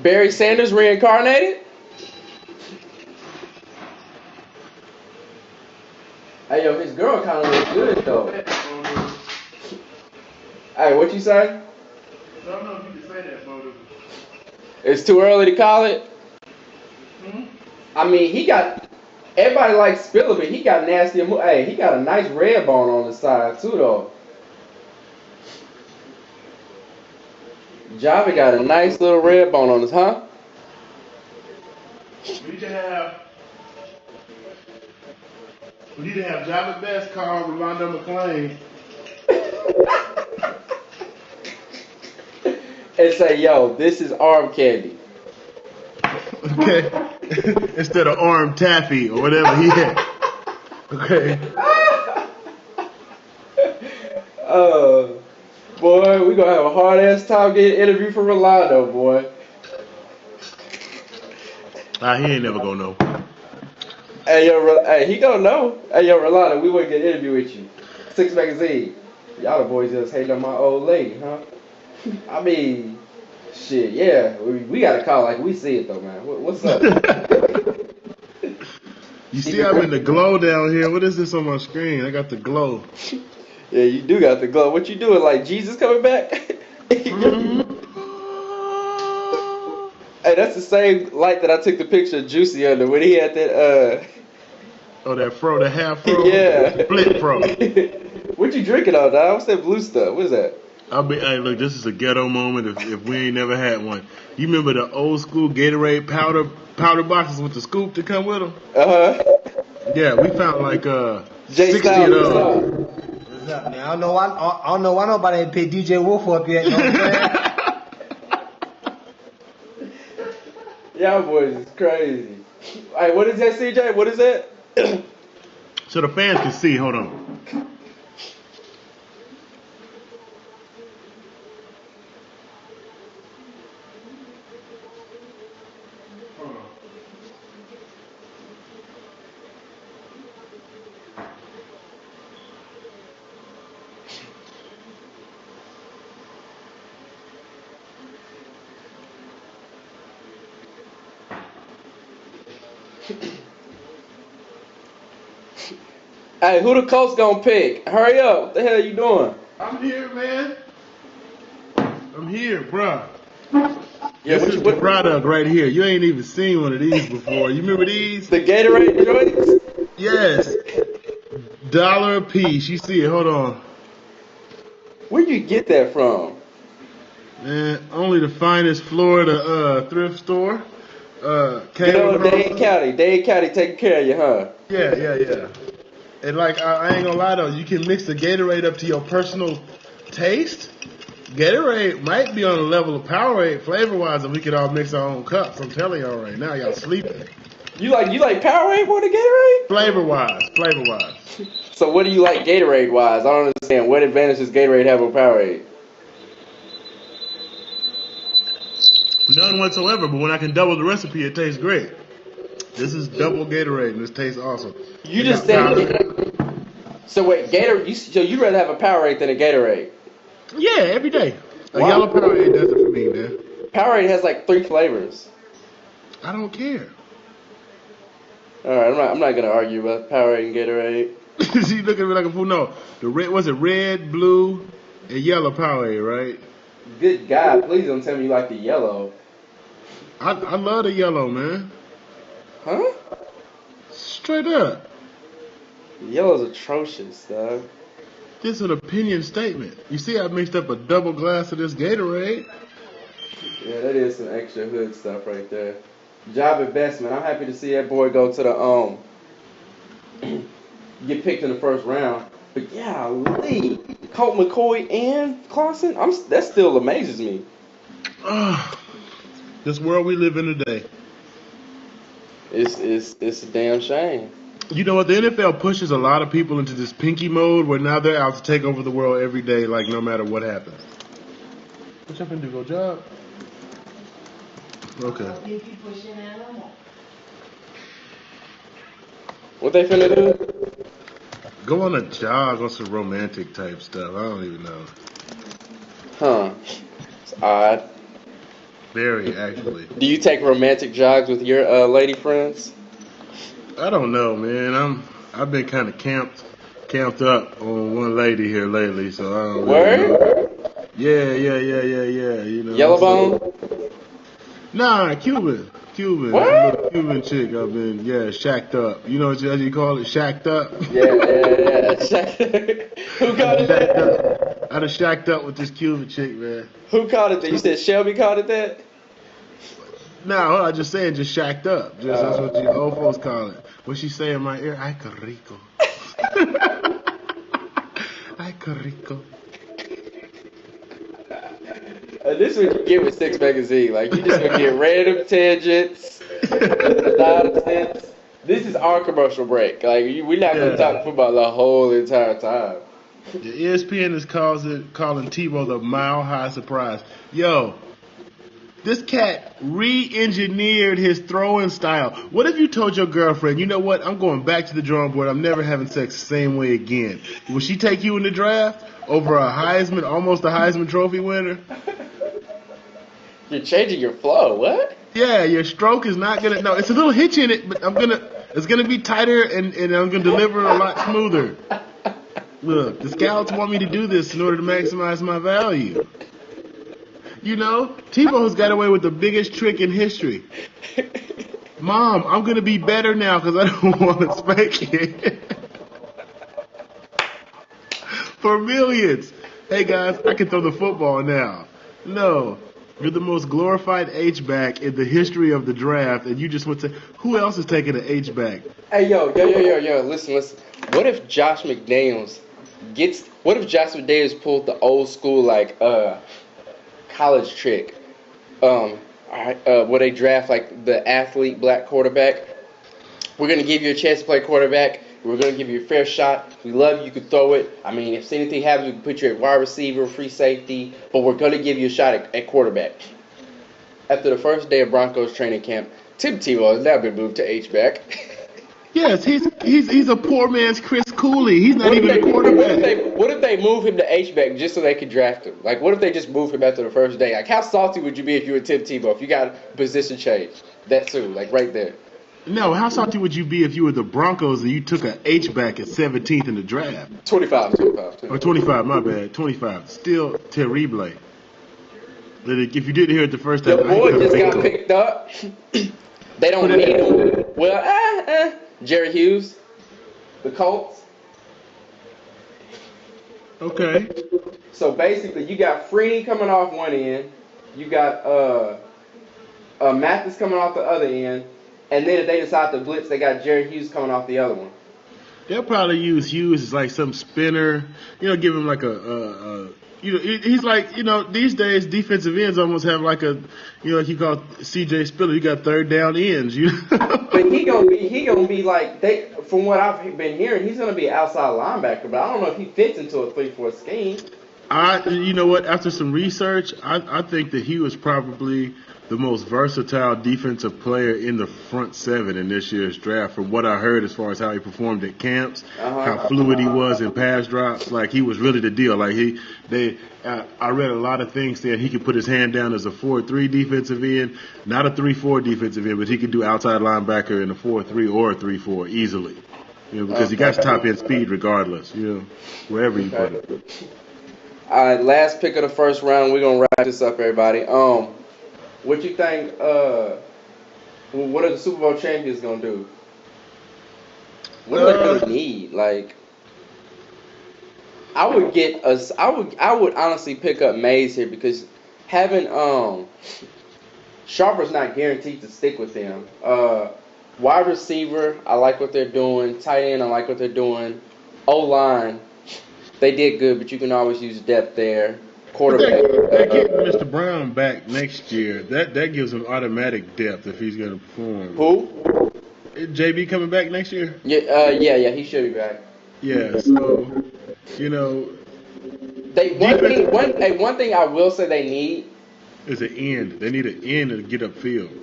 Barry Sanders reincarnated? Hey, yo, his girl kind of looks good, though. Hey, what you say? I don't know if you can say that, Motor. It's too early to call it? I mean, he got... Everybody likes Spiller, but he got nasty... Hey, he got a nice red bone on the side, too, though. Javi got a nice little red bone on his, huh? We need to have Javi Best call Rolando McClain. And say, yo, this is arm candy. Okay. Instead of arm taffy or whatever he had. Okay. Boy, we gonna have a hard ass time getting an interview for Rolando, boy. He ain't never gonna know. Hey, yo, he gonna know. Hey, yo, Rolando, we want to get an interview with you. Six Magazine. Y'all the boys just hating on my old lady, huh? I mean, shit, yeah. We got to call like we see it, though, man. What's up? You see I'm in the glow down here. What is this on my screen? I got the glow. Yeah, you do got the glow. What you doing, like Jesus coming back? Hey, that's the same light that I took the picture of Juicy under when he had that, Oh, that fro, the half fro? Yeah. Split fro. What you drinking on, dog? What's that blue stuff? What is that? Hey, look, this is a ghetto moment if we ain't never had one. You remember the old school Gatorade powder boxes with the scoop to come with them? Uh-huh. Yeah, we found like Jay 60 Styles, of those. What's up, man? I don't know why nobody ain't picked DJ Wolf up yet. You know what I'm saying? Y'all boys is crazy. Hey, what is that, CJ? What is that? So the fans can see. Hold on. Hey, who the Colts gonna pick? Hurry up. What the hell you doing? I'm here, man. I'm here, bruh. Yeah, This is the product right here. You ain't even seen one of these before. You remember these? The Gatorade joints? Yes. $1 a piece. You see it. Hold on. Where'd you get that from? Man, only the finest Florida thrift store. Good Came old across. Dade County. Dade County taking care of you, huh? Yeah. And like I ain't gonna lie though, you can mix the Gatorade up to your personal taste. Gatorade might be on the level of Powerade flavor wise, and we could all mix our own cups. I'm telling y'all right now, y'all sleeping. You like Powerade more than Gatorade? Flavor wise. So what do you like Gatorade wise? I don't understand. What advantage does Gatorade have over Powerade? None whatsoever. But when I can double the recipe, it tastes great. This is double Gatorade, and this tastes awesome. You It just got said. Powerade. So wait, so you'd rather have a Powerade than a Gatorade? Yeah, every day. A Wow. yellow Powerade does it for me, man. Powerade has like 3 flavors. I don't care. All right, I'm not gonna argue about Powerade and Gatorade. She looking at me like a fool. No, the red was it red, blue, and yellow Powerade, right? Good God, please don't tell me you like the yellow. I love the yellow, man. Huh? Straight up. The yellow's atrocious, dog. This is an opinion statement. You see, I mixed up a double glass of this Gatorade. Yeah, that is some extra hood stuff right there. Job at best, man. I'm happy to see that boy go to the get picked in the first round. But yeah, Lee, Colt McCoy and Clausen, that still amazes me. This world we live in today. It's a damn shame. You know what? The NFL pushes a lot of people into this pinky mode where now they're out to take over the world every day, like no matter what happens. What y'all finna do? Go job? Okay. What they finna do? Go on a jog on some romantic type stuff. I don't even know. Huh. It's odd. Very, actually. Do you take romantic jogs with your lady friends? I don't know, man. I've been kind of camped up on one lady here lately, so I don't really know. Word? Yeah. You know. Yellowbone? Nah, Cuban. What? A little Cuban chick. I've been, shacked up. You know what you call it? Shacked up? Yeah. Who called it that? I done shacked up with this Cuban chick, man. Who called it that? You said Shelby called it that? No, I just saying, just shacked up. Just that's what you old folks call it. What she say in my ear? Ay, que rico. Ay, que rico. This is what you get with Six Magazine. Like, you just gonna get random tangents, nonsense. This is our commercial break. Like, we're not gonna talk football the whole entire time. The ESPN is calling Tebow the mile high surprise. Yo, this cat re-engineered his throwing style. What if you told your girlfriend, you know what, I'm going back to the drawing board, I'm never having sex the same way again. Will she take you in the draft over almost a Heisman Trophy winner? You're changing your flow. What? Yeah, your stroke is not gonna. No, it's a little hitch in it, but it's gonna be tighter and I'm gonna deliver a lot smoother. Look, the scouts want me to do this in order to maximize my value. You know, Tebow's got away with the biggest trick in history. Mom, I'm gonna be better now because I don't want to spank it. For millions. Hey guys, I can throw the football now. No. You're the most glorified H-back in the history of the draft, and you just went to, who else is taking an H-back? Hey, yo, listen. What if Josh McDaniels pulled the old school, like, college trick, where they draft, like, the athlete black quarterback? We're going to give you a chance to play quarterback. We're going to give you a fair shot. We love you. You can throw it. I mean, if anything happens, we can put you at wide receiver, free safety. But we're going to give you a shot at quarterback. After the first day of Broncos training camp, Tim Tebow has now been moved to H-back. Yes, he's a poor man's Chris Cooley. He's not even a quarterback. What if they move him to H-back just so they could draft him? Like, what if they just move him after the first day? Like, how salty would you be if you were Tim Tebow, if you got a position change that soon, like right there? No, how salty would you be if you were the Broncos and you took an H-back at 17th in the draft? 25. Or 25, my bad. 25. Still terrible. If you didn't hear it the first time. The boy just got picked up. They don't need him. Well, Jerry Hughes, the Colts. Okay. So basically, you got Freeney coming off one end, you got Mathis coming off the other end, and then if they decide to blitz, they got Jerry Hughes coming off the other one. They'll probably use Hughes as like some spinner. Give him like he's like, these days defensive ends almost have like like you call C.J. Spiller. You got third down ends. But he gonna be like they. From what I've been hearing, he's gonna be an outside linebacker. But I don't know if he fits into a 3-4 scheme. You know what? After some research, I think that he was probably the most versatile defensive player in the front seven in this year's draft. From what I heard, as far as how he performed at camps, how fluid he was in pass drops, like he was really the deal. Like I read a lot of things saying he could put his hand down as a 4-3 defensive end, not a 3-4 defensive end, but he could do outside linebacker in a 4-3 or a 3-4 easily. Because he got top end speed regardless. Wherever you put it. All right, last pick of the first round. We're gonna wrap this up, everybody. What you think? What are the Super Bowl champions gonna do? What do they really need? Like, I would honestly pick up Mays here because having Sharper's not guaranteed to stick with them. Wide receiver, I like what they're doing. Tight end, I like what they're doing. O-line, they did good, but you can always use depth there. Quarterback. They get Mr. Brown back next year. That gives him automatic depth if he's going to perform. Who? JB coming back next year? Yeah, he should be back. Yeah, so one thing I will say they need is an end. They need an end to get upfield.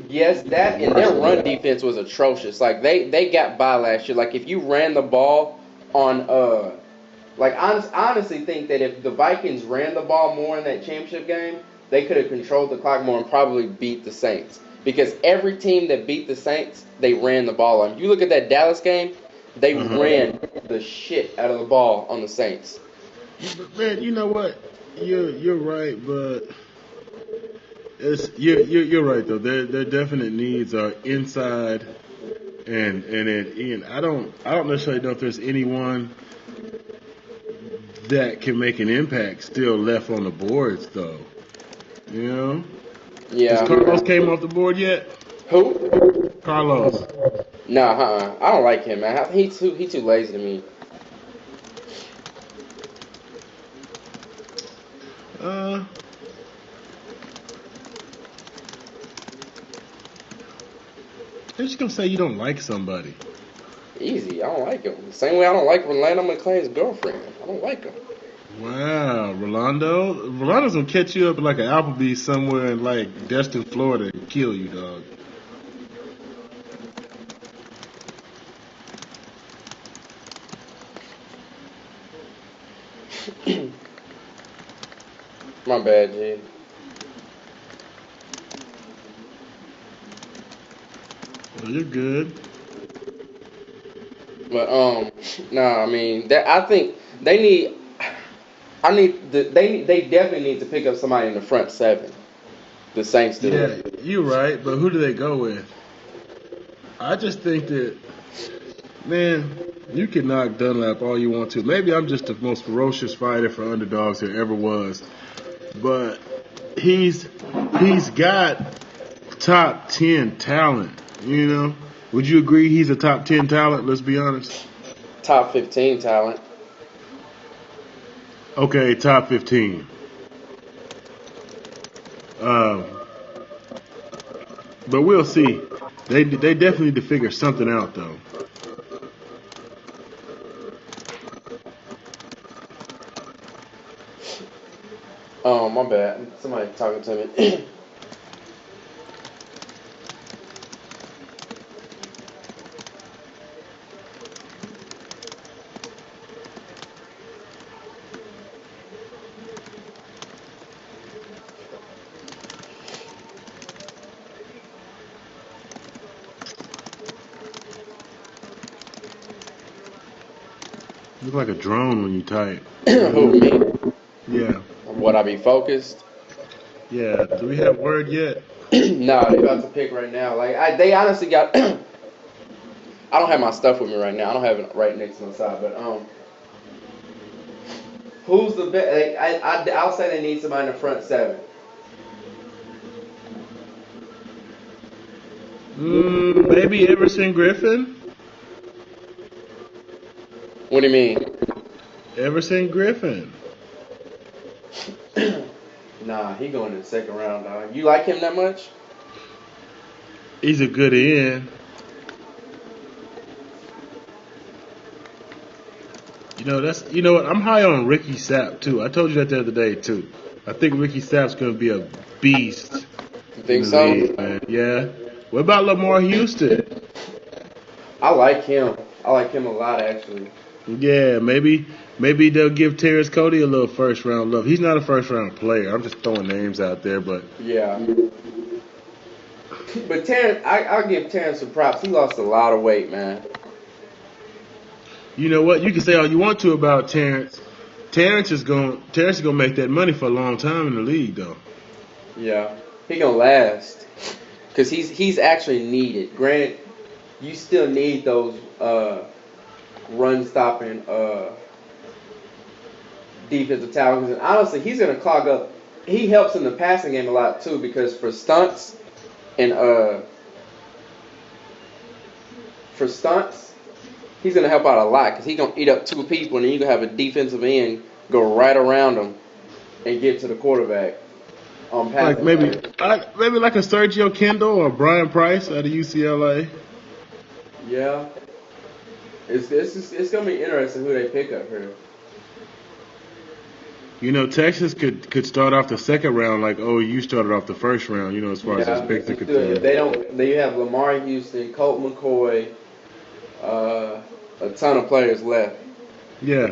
Yes, that and their run defense was atrocious. Like they got by last year. Like if you ran the ball on I honestly think that if the Vikings ran the ball more in that championship game, they could have controlled the clock more and probably beat the Saints. Because every team that beat the Saints, they ran the ball on. If you look at that Dallas game, they ran the shit out of the ball on the Saints. But man, you know what? You're right, but you're right though. Their definite needs are inside and in. I don't necessarily know if there's anyone that can make an impact still left on the boards though. Yeah. Has Carlos came off the board yet? Who? Carlos. Nah, I don't like him, man. He too lazy to me. They're just gonna say you don't like somebody. Easy, I don't like him. The same way I don't like Rolando McClain's girlfriend. I don't like him. Wow, Rolando's gonna catch you up like an Applebee's somewhere in like Destin, Florida, and kill you, dog. My bad, G. Well, you're good. But I mean that I think they need. They definitely need to pick up somebody in the front seven. The Saints do. Yeah, you're right. But who do they go with? I just think that, man, you can knock Dunlap all you want to. Maybe I'm just the most ferocious fighter for underdogs there ever was. But he's got top 10 talent, Would you agree he's a top 10 talent? Let's be honest. Top 15 talent. Okay, top 15. But we'll see. They definitely need to figure something out, though. Oh, my bad. Somebody talking to me. You look like a drone when you type. Who, me? Yeah. Would I be focused? Yeah. Do we have word yet? No, they about to pick right now. Like they honestly got. I don't have my stuff with me right now. I don't have it right next to my side, but Who's the best? Like, I'll say they need somebody in the front seven. Maybe Everson Griffin. What do you mean? Everson Griffin. Nah, he going in the second round, dog. You like him that much? He's a good end. You know what? I'm high on Ricky Sapp too. I told you that the other day too. I think Ricky Sapp's gonna be a beast You in think the so? league, man. Yeah. What about Lamar Houston? I like him. I like him a lot, actually. Yeah, maybe they'll give Terrence Cody a little first round love. He's not a first round player. I'm just throwing names out there, but Yeah. But Terrence, I'll give Terrence some props. He lost a lot of weight, man. you know what? You can say all you want to about Terrence. Terrence is gonna make that money for a long time in the league, though. Yeah. He gonna last. Because he's actually needed. Granted, you still need those run stopping defensive tackles. And honestly, he's gonna clog up. He helps in the passing game a lot too, because for stunts, he's gonna help out a lot because he's gonna eat up two people, and then you gonna have a defensive end go right around him and get to the quarterback on Like passing. maybe like a Sergio Kendall or Brian Price out of UCLA. Yeah, it's gonna be interesting who they pick up here. You know, Texas could start off the second round like OU started off the first round. You know, as far as those picks are If concerned. they don't, they have Lamar Houston, Colt McCoy, a ton of players left. Yeah.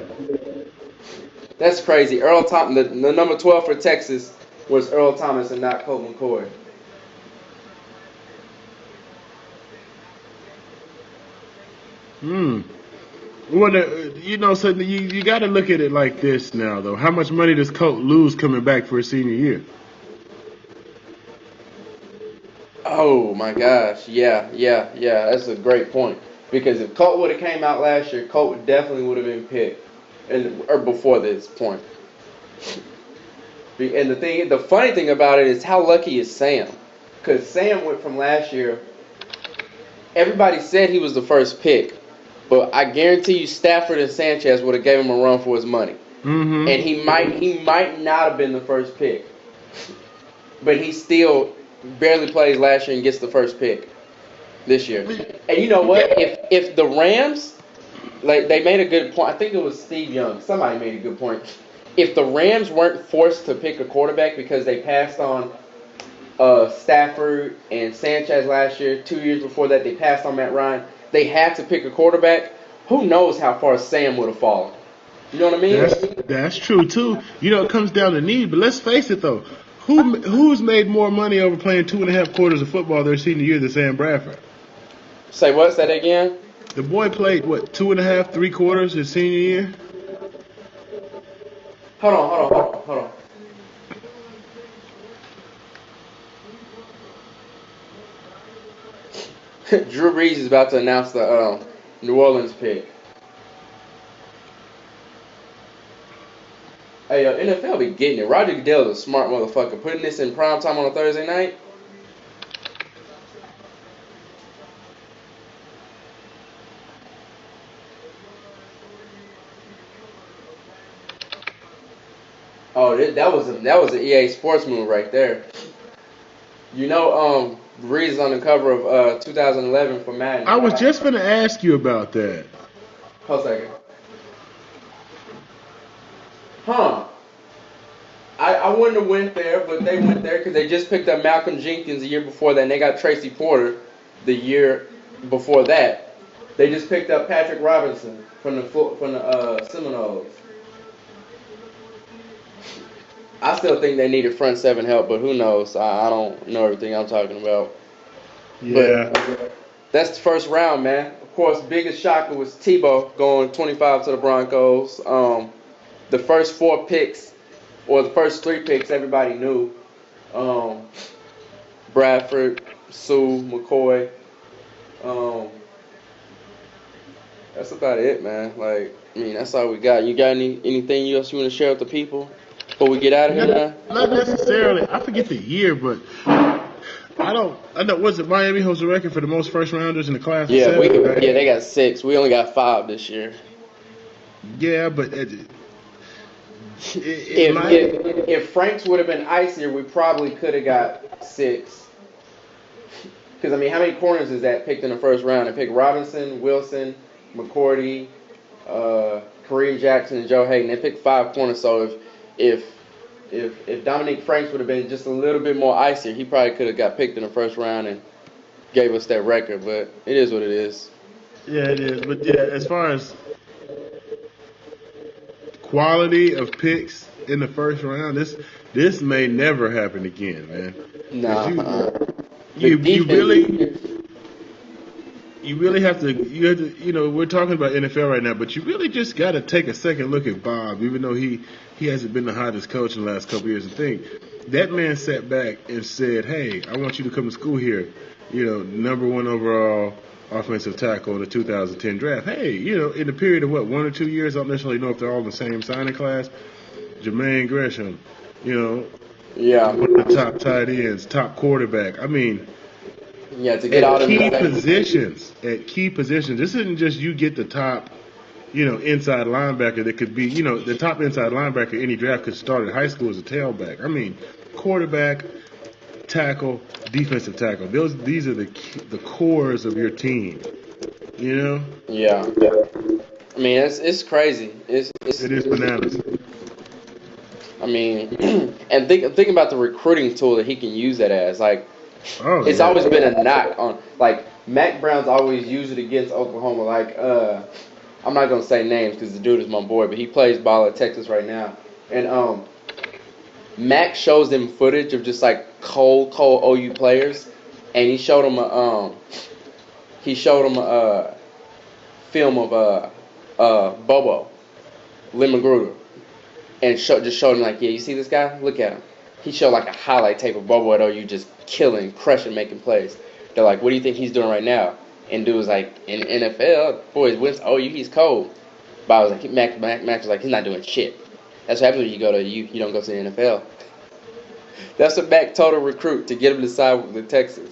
That's crazy. Earl Thomas, the number 12 for Texas was Earl Thomas and not Colt McCoy. Well, so you got to look at it like this now, though. How much money does Colt lose coming back for his senior year? Oh my gosh, yeah. That's a great point. Because if Colt would have came out last year, Colt definitely would have been picked, or before this point. And the funny thing about it is how lucky is Sam? Because Sam went from last year. Everybody said he was the first pick, but I guarantee you Stafford and Sanchez would have gave him a run for his money. Mm-hmm. And he might not have been the first pick, but he still barely plays last year and gets the first pick this year. And you know what? If the Rams, like they made a good point. I think it was Steve Young. Somebody made a good point. If the Rams weren't forced to pick a quarterback because they passed on Stafford and Sanchez last year, 2 years before that they passed on Matt Ryan, they had to pick a quarterback. Who knows how far Sam would have fallen? You know what I mean? That's true too. You know, it comes down to need. But let's face it though, who's made more money over playing 2.5 quarters of football their senior year than Sam Bradford? Say what? Say that again? The boy played what 2.5, 3 quarters his senior year. Hold on. Drew Brees is about to announce the New Orleans pick. Hey, NFL be getting it. Roger Goodell is a smart motherfucker. Putting this in prime time on a Thursday night. Oh, that was an EA Sports move right there. You know, Breeze is on the cover of 2011 for Madden. I was just gonna ask you about that. Hold a second. Huh. I wouldn't have went there, but they went there because they just picked up Malcolm Jenkins the year before that, and they got Tracy Porter the year before that. They just picked up Patrick Robinson from the Seminoles. I still think they needed front seven help, but who knows? I don't know everything I'm talking about. Yeah. But that's the first round, man. Of course, biggest shocker was Tebow going 25 to the Broncos. The first 4 picks, or the first 3 picks, everybody knew. Bradford, Sue, McCoy. That's about it, man. Like, I mean, that's all we got. You got anything else you want to share with the people before we get out of here, man? Not necessarily. I forget the year, but I don't. I know. Was it Miami holds the record for the most first rounders in the class of Yeah, seven? Right? yeah, they got 6. We only got 5 this year. Yeah, but If Franks would have been icier, we probably could have got 6. Because I mean, how many corners is that picked in the first round? They picked Robinson, Wilson, McCourty, Kareem Jackson, and Joe Hayden. They picked 5 corners. So if Dominique Franks would have been just a little bit more icier, he probably could have got picked in the first round and gave us that record. But it is what it is. yeah, it is. But yeah, as far as quality of picks in the first round, this may never happen again, man. 'Cause Nah. you defense- really have to we're talking about NFL right now, but you really just got to take a second look at Bob, even though he hasn't been the hottest coach in the last couple of years, and think that man sat back and said, hey, I want you to come to school here, number 1 overall offensive tackle in the 2010 draft. Hey, in the period of 1 or 2 years, I don't necessarily know if they're all in the same signing class, Jermaine Gresham, Yeah. one of the top tight ends, top quarterback. I mean, Yeah, to get out of key the positions. At key positions, this isn't just you get the top, inside linebacker that could be, the top inside linebacker in any draft could start at high school as a tailback. I mean, quarterback, tackle, defensive tackle. These are the cores of your team. Yeah. I mean, it's crazy. It is bananas. I mean, and think about the recruiting tool that he can use that as. Like, it's yeah. always been a knock on. Like, Mac Brown's always used it against Oklahoma. Like, I'm not gonna say names because the dude is my boy, but he plays ball at Texas right now. And Mac shows them footage of just like cold OU players, and he showed them a film of Bobo, Lynn Magruder, and just showed him like, yeah, you see this guy? Look at him. He showed like a highlight tape of Bobo at OU just killing, crushing, making plays. They're like, what do you think he's doing right now? And dude was like, in the NFL, boys, wins OU, he's cold. But I was like, Mac was like, he's not doing shit. That's what happens when you go to OU. You don't go to the NFL. That's what Mac told a recruit to get him to sign with Texas.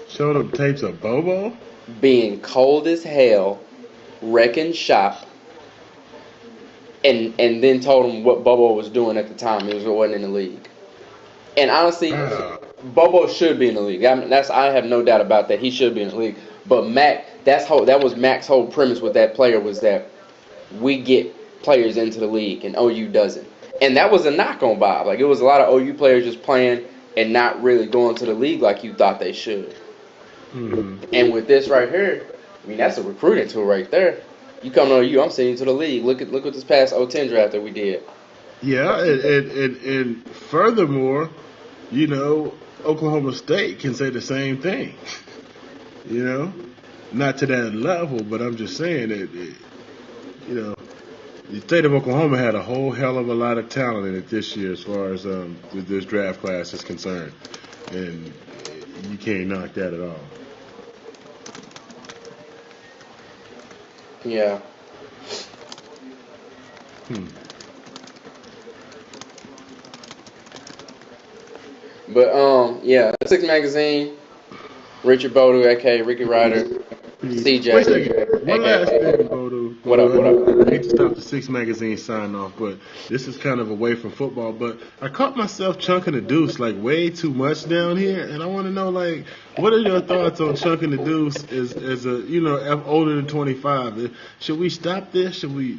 Showed him tapes of Bobo? Being cold as hell, wrecking shop, and then told him what Bobo was doing at the time. He wasn't in the league. And honestly, Bobo should be in the league. I mean, I have no doubt about that. He should be in the league. But Mac, that was Mac's whole premise with that player, was that we get players into the league and OU doesn't. And that was a knock on Bob. Like, it was a lot of OU players just playing and not really going to the league like you thought they should. Mm-hmm. And with this right here, I mean, that's a recruiting tool right there. You come to OU, I'm sending you to the league. Look at this past 010 draft that we did. Yeah, and furthermore, Oklahoma State can say the same thing. Not to that level, but I'm just saying that, the state of Oklahoma had a whole hell of a lot of talent in it this year as far as this draft class is concerned. And you can't knock that at all. Yeah. But yeah, Six Magazine, Richard Bodu, aka Ricky Ryder, CJ. Wait a second. One last thing, Bodu. What up? I hate to stop the Six Magazine sign off, but this is kind of away from football. But I caught myself chunking the deuce like way too much down here, and I want to know, like, what are your thoughts on chunking the deuce as a older than 25? Should we stop this? Should we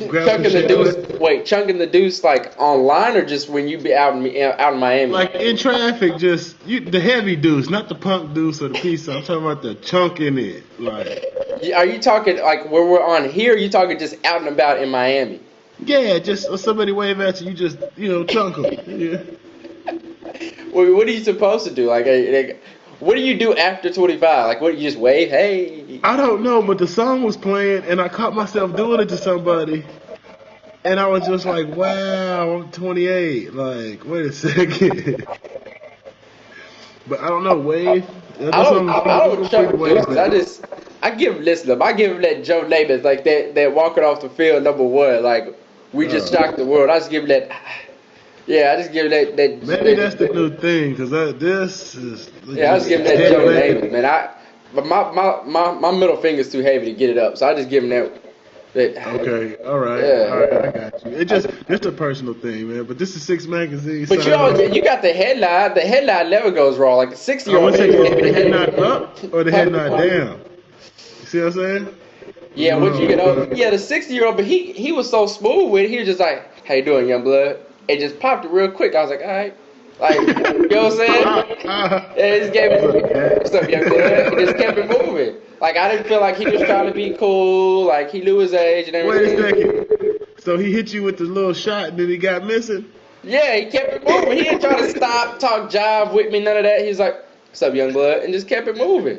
grab Chunking the deuce. Wait, chunking the deuce like online or just when you be out in Miami? Like in traffic, just the heavy deuce, not the punk deuce or the piece. I'm talking about the chunk in it. Like, are you talking like where we're on here? Or you talking just out and about in Miami? yeah, just or somebody wave at you, you just chunk them. Yeah. Well, what are you supposed to do? Like, what do you do after 25? Like, what do you just wave? Hey. I don't know, but the song was playing, and I caught myself doing it to somebody, and I was just like, wow, I'm 28. Like, wait a second. But I don't know, Wave. I don't chuck Wave, dudes. I give him listen. I give him that Joe Namath like that walking off the field #1 like we just shocked the world. I just give him that. Yeah, I just give him that. Maybe that's the new thing because this is. Yeah, I just give him that Joe Namath, man. But my middle finger's too heavy to get it up, so I just give him that. Okay, all right, I got you. It's just a personal thing, man. But this is Six Magazine. But you got the headline. The headline never goes wrong. Like a 60-year-old. The head nod up or the head nod down. You see what I'm saying? Yeah, what you know? Yeah, the 60-year-old. But he was so smooth with it. He was just like, "How you doing, young blood?" It just popped it real quick. I was like, "All right." Like, you know what I'm saying? Yeah, just gave it. What's up, young blood? He just kept it moving. Like, I didn't feel like he was trying to be cool. Like, he knew his age and everything. Wait a second. So he hit you with the little shot and then he got missing? Yeah, he kept it moving. He didn't try to stop, talk jive with me, none of that. He was like, "What's up, young blood?" And just kept it moving.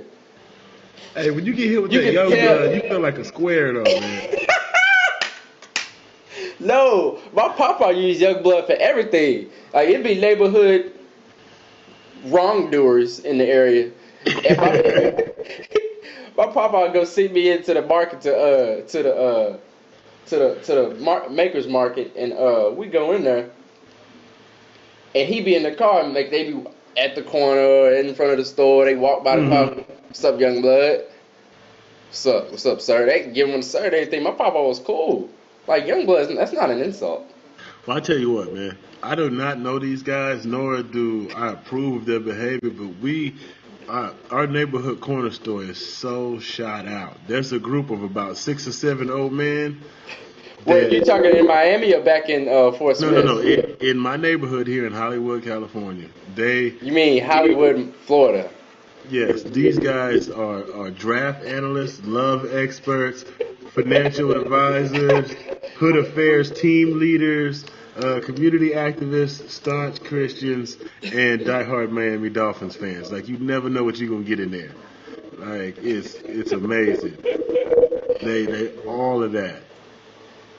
Hey, when you get hit with that young blood, you feel like a square, though, man. No, my papa used young blood for everything. Like, it'd be neighborhood wrongdoers in the area. And my papa would go see me into the market to the maker's market, and we go in there, and he be in the car, and like they be at the corner in front of the store. They walk by the car. "What's up, young blood?" What's up, sir? They can give him a sir and everything. My papa was cool. Like, young blood, that's not an insult. Well, I tell you what, man. I do not know these guys, nor do I approve of their behavior, but our neighborhood corner store is so shot out. There's a group of about 6 or 7 old men. Wait, you talking in Miami or back in Fort Smith? No. In my neighborhood here in Hollywood, California. You mean Hollywood, Florida? Yes, these guys are draft analysts, love experts, financial advisors, hood affairs team leaders, community activists, staunch Christians, and diehard Miami Dolphins fans. Like, you never know what you're gonna get in there. Like, it's amazing. They all of that.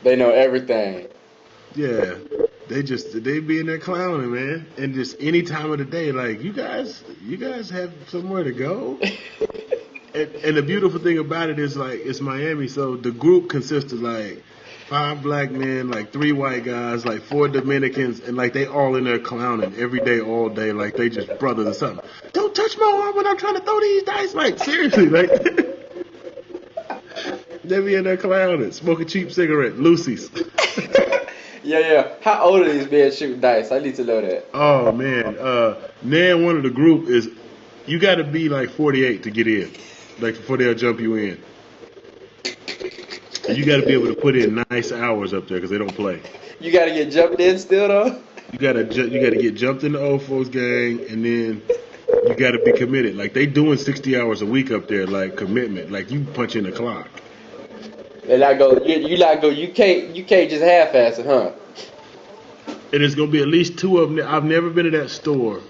They know everything. Yeah. They be in there clowning, man. And just any time of the day, like, you guys have somewhere to go. And the beautiful thing about it is, like, it's Miami, so the group consists of like 5 black men, like 3 white guys, like 4 Dominicans, and like they all in there clowning every day, all day, like they just brothers or something. Don't touch my arm when I'm trying to throw these dice. Like, seriously, like they be in there clowning, smoking cheap cigarette, Lucy's. Yeah. How old are these men shooting dice? I need to know that. Oh man, Nan, one of the group is, you got to be like 48 to get in, like before they'll jump you in. And you got to be able to put in nice hours up there because they don't play. You got to get jumped in still though. You gotta get jumped in the old folks gang, and then you got to be committed. Like, they doing 60 hours a week up there, like commitment. Like, you punch in the clock. And I go, you can't just half-ass it, huh? And there's gonna be at least 2 of them. I've never been to that store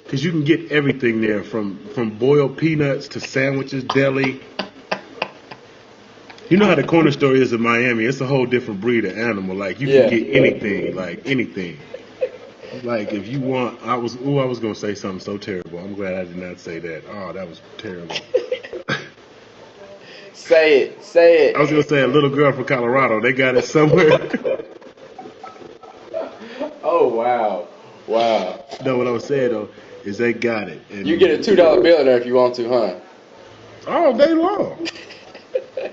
because you can get everything there, from boiled peanuts to sandwiches, deli. You know how the corner store is in Miami. It's a whole different breed of animal. Like, you can get anything, like anything. Like, if you want, I was gonna say something so terrible. I'm glad I did not say that. Oh, that was terrible. Say it. I was gonna say a little girl from Colorado. They got it somewhere. Oh wow. No, what I was saying though is they got it. And You get a $2 bill in there if you want to, huh? all day long.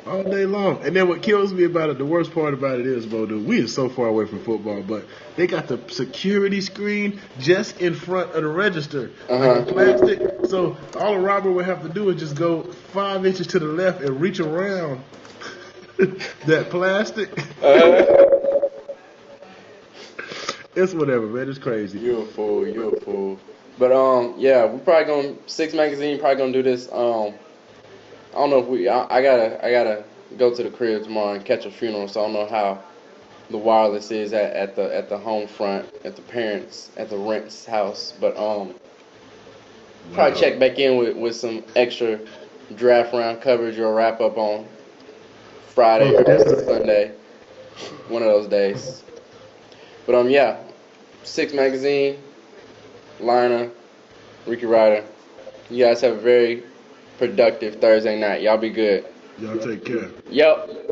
All day long. And then what kills me about it, the worst part about it is, bro, dude, we are so far away from football, but they got the security screen just in front of the register. Like the plastic. So all a robber would have to do is just go 5 inches to the left and reach around that plastic. It's whatever, man. It's crazy. You're a fool. But yeah, we probably gonna Six Magazine probably gonna do this. I don't know if I gotta go to the crib tomorrow and catch a funeral, so I don't know how the wireless is at the home front, at the parents, at the rent's house. But probably check back in with some extra draft round coverage or wrap up on Friday or Sunday, one of those days. But yeah, Six Magazine, Liner Ricky Ryder. You guys have a very productive Thursday night. Y'all be good. Y'all take care. Yep.